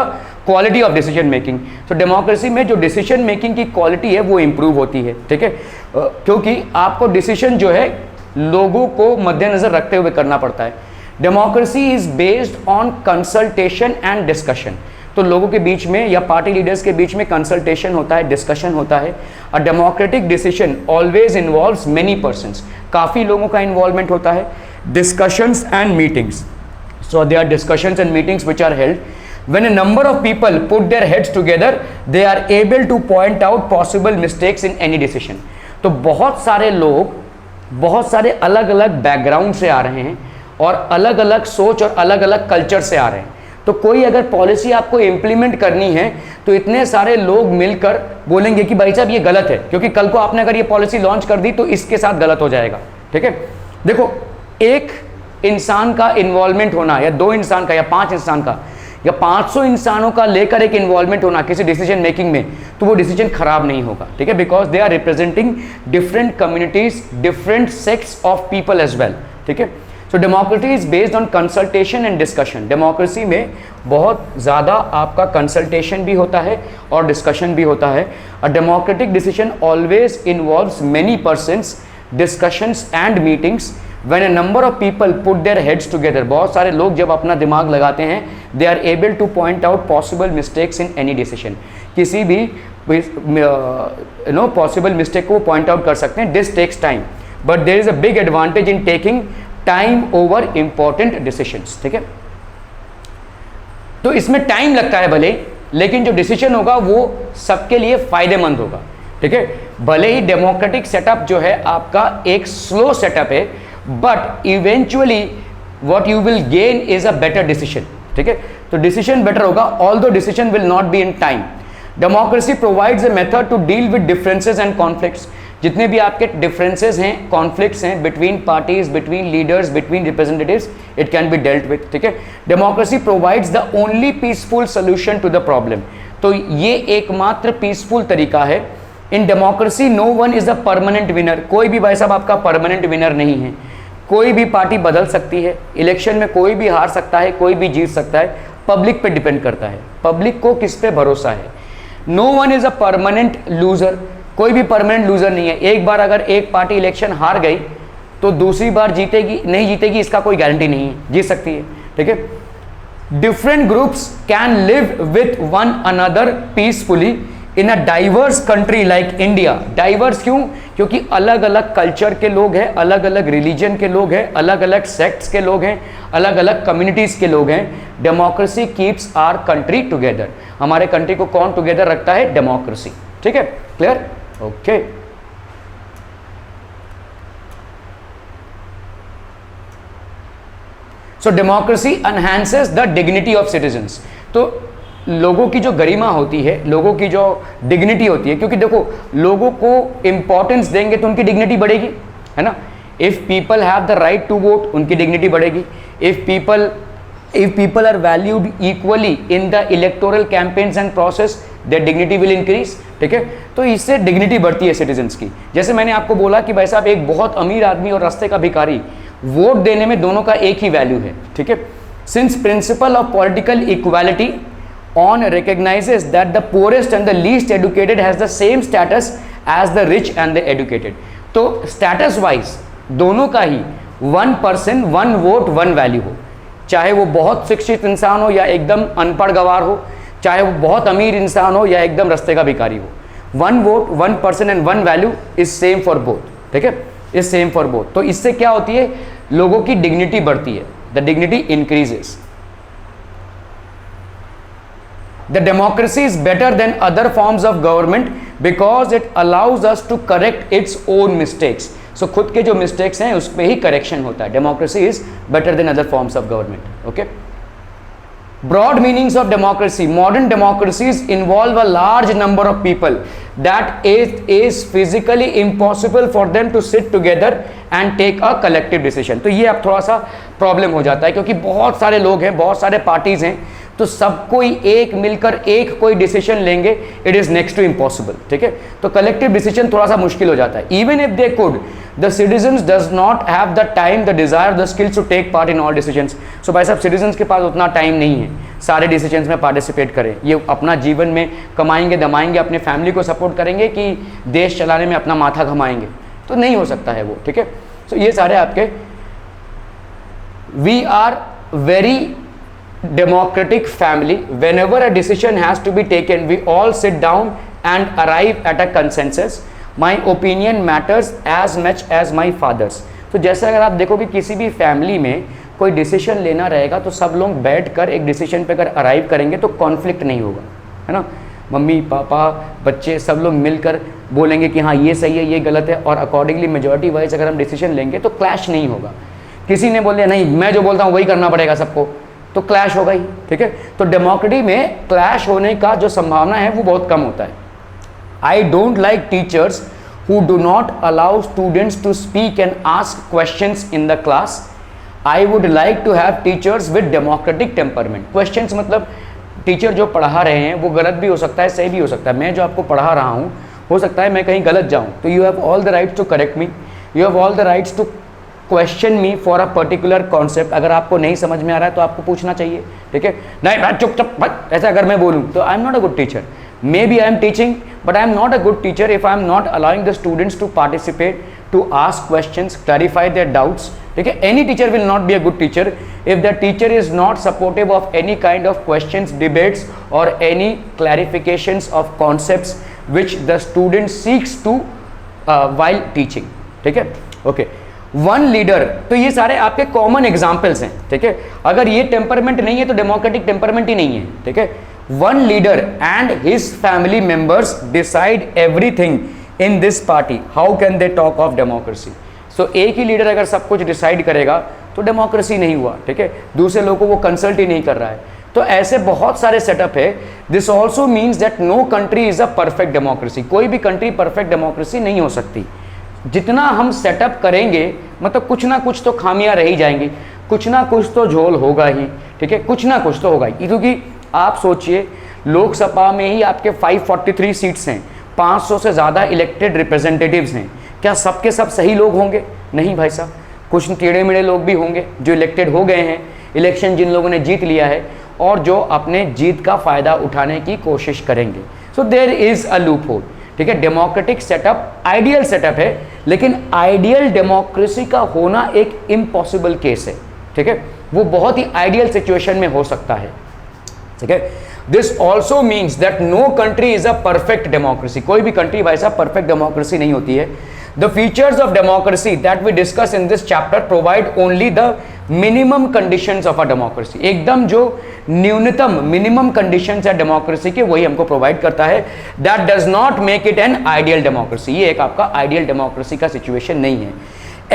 quality of decision making. तो डेमोक्रेसी में जो डिसीजन मेकिंग की क्वालिटी है वो इम्प्रूव होती है, ठीक है, क्योंकि आपको डिसीजन जो है लोगों को मद्देनजर रखते हुए करना पड़ता है। Democracy is based on consultation and discussion. तो लोगों के बीच में या पार्टी लीडर्स के बीच में कंसल्टेशन होता है, डिस्कशन होता है। A democratic decision always involves many persons, काफ़ी लोगों का इन्वॉल्वमेंट होता है। Discussions and meetings, so they are discussions and meetings which are held when a number of people put their heads together they are able to point out possible mistakes in any decision। तो बहुत सारे लोग बहुत सारे अलग अलग background से आ रहे हैं और अलग अलग सोच और अलग अलग कल्चर से आ रहे हैं। तो कोई अगर पॉलिसी आपको इम्प्लीमेंट करनी है तो इतने सारे लोग मिलकर बोलेंगे कि भाई साहब ये गलत है, क्योंकि कल को आपने अगर ये पॉलिसी लॉन्च कर दी तो इसके साथ गलत हो जाएगा, ठीक है। देखो, एक इंसान का इन्वॉल्वमेंट होना या 2 इंसान का या 5 इंसान का या 500 इंसानों का लेकर एक इन्वॉल्वमेंट होना किसी डिसीजन मेकिंग में, तो वो डिसीजन खराब नहीं होगा, ठीक है, because they are representing different communities, different sects of people as well, ठीक है। So democracy is based on consultation and discussion. Democracy में बहुत ज़्यादा आपका कंसल्टेशन भी होता है और डिस्कशन भी होता है। A democratic decision always involves many persons, discussions and meetings. When a number of people put their heads together, बहुत सारे लोग जब अपना दिमाग लगाते हैं, they are able to point out possible mistakes in any decision। किसी भी possible mistake को point out कर सकते हैं। This takes time, but there is a big advantage in taking time over important decisions, ठीक है। तो इसमें टाइम लगता है भले, लेकिन जो डिसीजन होगा वो सबके लिए फायदेमंद होगा, ठीक है। भले ही डेमोक्रेटिक सेटअप जो है आपका एक स्लो सेटअप है, but eventually what you will gain is a better decision, ठीक है। तो डिसीजन बेटर होगा, although decision will not be in time. Democracy provides a method to deal with differences and conflicts. जितने भी आपके differences हैं, conflicts हैं between parties, between leaders, between representatives, it can be dealt with, ठीक है। Democracy provides the only peaceful solution to the problem. तो ये एकमात्र पीसफुल तरीका है। In democracy no one is a permanent winner. कोई भी भाई साहब आपका परमानेंट विनर नहीं है। कोई भी पार्टी बदल सकती है, इलेक्शन में कोई भी हार सकता है, कोई भी जीत सकता है। पब्लिक पे डिपेंड करता है, पब्लिक को किस पे भरोसा है। No one is a permanent loser. कोई भी परमानेंट लूजर नहीं है। एक बार अगर एक पार्टी इलेक्शन हार गई तो दूसरी बार जीतेगी नहीं जीतेगी इसका कोई गारंटी नहीं है, जीत सकती है, ठीक है। Different groups can live with one another peacefully in a diverse country like India. Diverse क्यों? क्योंकि अलग अलग कल्चर के लोग हैं, अलग अलग रिलीजन के लोग हैं, अलग अलग सेक्ट्स के लोग हैं, अलग अलग कम्युनिटीज़ के लोग हैं। Democracy keeps our country together. हमारे कंट्री को कौन टुगेदर रखता है? डेमोक्रेसी, ठीक है, clear, okay. So democracy enhances the dignity of citizens. तो लोगों की जो गरिमा होती है, लोगों की जो डिग्निटी होती है, क्योंकि देखो लोगों को इंपॉर्टेंस देंगे तो उनकी डिग्निटी बढ़ेगी, है ना। If people have the right to vote, उनकी डिग्निटी बढ़ेगी। If people are valued equally in the electoral campaigns and process, their dignity will increase, ठीक है। तो इससे डिग्निटी बढ़ती है सिटीजन्स की। जैसे मैंने आपको बोला कि भाई साहब एक बहुत अमीर आदमी और रास्ते का भिखारी, वोट देने में दोनों का एक ही वैल्यू है, ठीक है। Since principle of political equality on recognizes that the poorest and the least educated has the same status as the rich and the educated। तो status wise दोनों का ही 1 person 1 vote 1 वैल्यू हो, चाहे वो बहुत शिक्षित इंसान हो या एकदम अनपढ़ गवार हो, चाहे वो बहुत अमीर इंसान हो या एकदम रास्ते का भिखारी हो। 1 vote 1 person and 1 value is same for both, ठीक है, इज सेम फॉर बोथ। तो इससे क्या होती है? लोगों की डिग्निटी बढ़ती है, the dignity increases. The democracy is better than other forms of government because it allows us to correct its own mistakes। So खुद के जो mistakes हैं उस पे ही correction होता है। Democracy is better than other forms of government, okay? Broad meanings of democracy. Modern democracies involve a large number of people that it is physically impossible for them to sit together and take a collective decision। तो ये अब थोड़ा सा problem हो जाता है क्योंकि बहुत सारे लोग हैं, बहुत सारे पार्टीज हैं, तो सब कोई एक मिलकर एक कोई डिसीजन लेंगे, it is next to impossible, ठीक है। तो कलेक्टिव डिसीजन थोड़ा सा मुश्किल हो जाता है। Even if they could, the citizens does not have the time, the desire, the skills to take part in all decisions. So भाई साहब सिटीजन्स के पास उतना टाइम नहीं है, सारे डिसीजंस में पार्टिसिपेट करें, ये अपना जीवन में कमाएंगे दमाएंगे, अपने फैमिली को सपोर्ट करेंगे कि देश चलाने में अपना माथा घमाएंगे, तो नहीं हो सकता है वो, ठीक है। तो ये सारे आपके, we are very democratic family. Whenever a decision has to be taken, we all sit down and arrive at a consensus. My opinion matters as much as my father's. तो जैसे अगर आप देखो कि किसी भी फैमिली में कोई डिसीजन लेना रहेगा तो सब लोग बैठकर एक डिसीजन पे अगर अराइव करेंगे तो कॉन्फ्लिक्ट नहीं होगा, है ना। मम्मी पापा बच्चे सब लोग मिलकर बोलेंगे कि हाँ ये सही है ये गलत है, और अकॉर्डिंगली मेजॉरिटी वाइज अगर हम डिसीजन लेंगे तो क्लैश नहीं होगा। किसी ने बोल दिया नहीं मैं जो बोलता हूँ वही करना पड़ेगा सबको, तो क्लैश होगा ही, ठीक है। तो डेमोक्रेसी में क्लैश होने का जो संभावना है वो बहुत कम होता है। I don't like teachers who do not allow students to speak and ask questions in the class. I would like to have teachers with democratic temperament. Questions मतलब टीचर जो पढ़ा रहे हैं वो गलत भी हो सकता है सही भी हो सकता है। मैं जो आपको पढ़ा रहा हूँ हो सकता है मैं कहीं गलत जाऊँ, तो you have all the rights to correct me, you have all the rights to question me for a particular concept. अगर आपको नहीं समझ में आ रहा है तो आपको पूछना चाहिए, ठीक है। नहीं चुप चुप ऐसा अगर मैं बोलूँ तो I am not a good teacher. Maybe I am teaching but I am not a good teacher if I am not allowing the students to participate, to ask questions, clarify their doubts, ठीक है। Any teacher will not be a good teacher if the teacher is not supportive of any kind of questions, debates और any clarifications of concepts which the student seeks to while teaching, ठीक है। Okay, one leader, तो ये सारे आपके common examples हैं, ठीक है। अगर ये टेम्परमेंट नहीं है तो डेमोक्रेटिक टेम्परमेंट ही नहीं है, ठीक है। One leader and his family members decide everything in this party, how can they talk of democracy. So एक ही लीडर अगर सब कुछ डिसाइड करेगा तो डेमोक्रेसी नहीं हुआ, ठीक है। दूसरे लोगों को वो कंसल्ट ही नहीं कर रहा है। तो ऐसे बहुत सारे सेटअप है। This also means that no country is a perfect democracy. कोई भी कंट्री परफेक्ट डेमोक्रेसी नहीं हो सकती। जितना हम सेटअप करेंगे मतलब कुछ ना कुछ तो खामियां रह ही जाएंगी, कुछ ना कुछ तो झोल होगा ही, ठीक है, कुछ ना कुछ तो होगा ही। क्योंकि आप सोचिए लोकसभा में ही आपके 543 सीट्स हैं, 500 से ज़्यादा इलेक्टेड रिप्रेजेंटेटिव्स हैं। क्या सबके सब सही लोग होंगे? नहीं भाई साहब, कुछ टेढ़े मेढ़े लोग भी होंगे जो इलेक्टेड हो गए हैं, इलेक्शन जिन लोगों ने जीत लिया है और जो अपने जीत का फ़ायदा उठाने की कोशिश करेंगे। So there is a loophole, ठीक है। डेमोक्रेटिक सेटअप आइडियल सेटअप है, लेकिन आइडियल डेमोक्रेसी का होना एक इम्पॉसिबल केस है, ठीक है। वो बहुत ही आइडियल सिचुएशन में हो सकता है, ठीक है। This also means that no country is a perfect democracy. कोई भी कंट्री भाई साहब परफेक्ट डेमोक्रेसी नहीं होती है। The features of democracy that we discuss in this chapter provide only the minimum conditions of a democracy. एकदम जो न्यूनतम मिनिमम कंडीशंस है डेमोक्रेसी के वही हमको प्रोवाइड करता है। That does not make it an ideal democracy. ये एक आपका आइडियल डेमोक्रेसी का सिचुएशन नहीं है।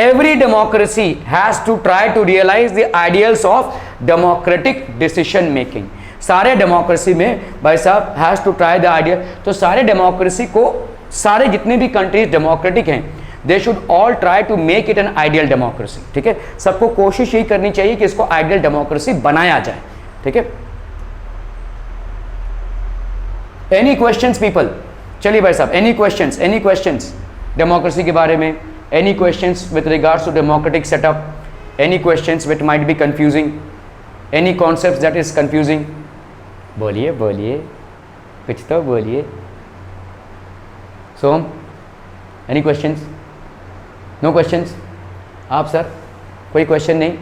Every democracy has to try to realize the ideals of democratic decision making. सारे डेमोक्रेसी में भाई साहब has to try the ideal. तो सारे डेमोक्रेसी को, सारे जितने भी कंट्रीज डेमोक्रेटिक हैं, they should all try to make it an ideal democracy, ठीक है। सबको कोशिश यही करनी चाहिए कि इसको आइडियल डेमोक्रेसी बनाया जाए, ठीक है। Any questions people? चलिए भाई साहब, एनी क्वेश्चंस डेमोक्रेसी के बारे में? Any questions with regards to democratic setup? Any questions which might be confusing? Any concept that is confusing? बोलिए बोलिए, कुछ तो बोलिए। Som, any questions? No questions? आप सर, कोई क्वेश्चन नहीं?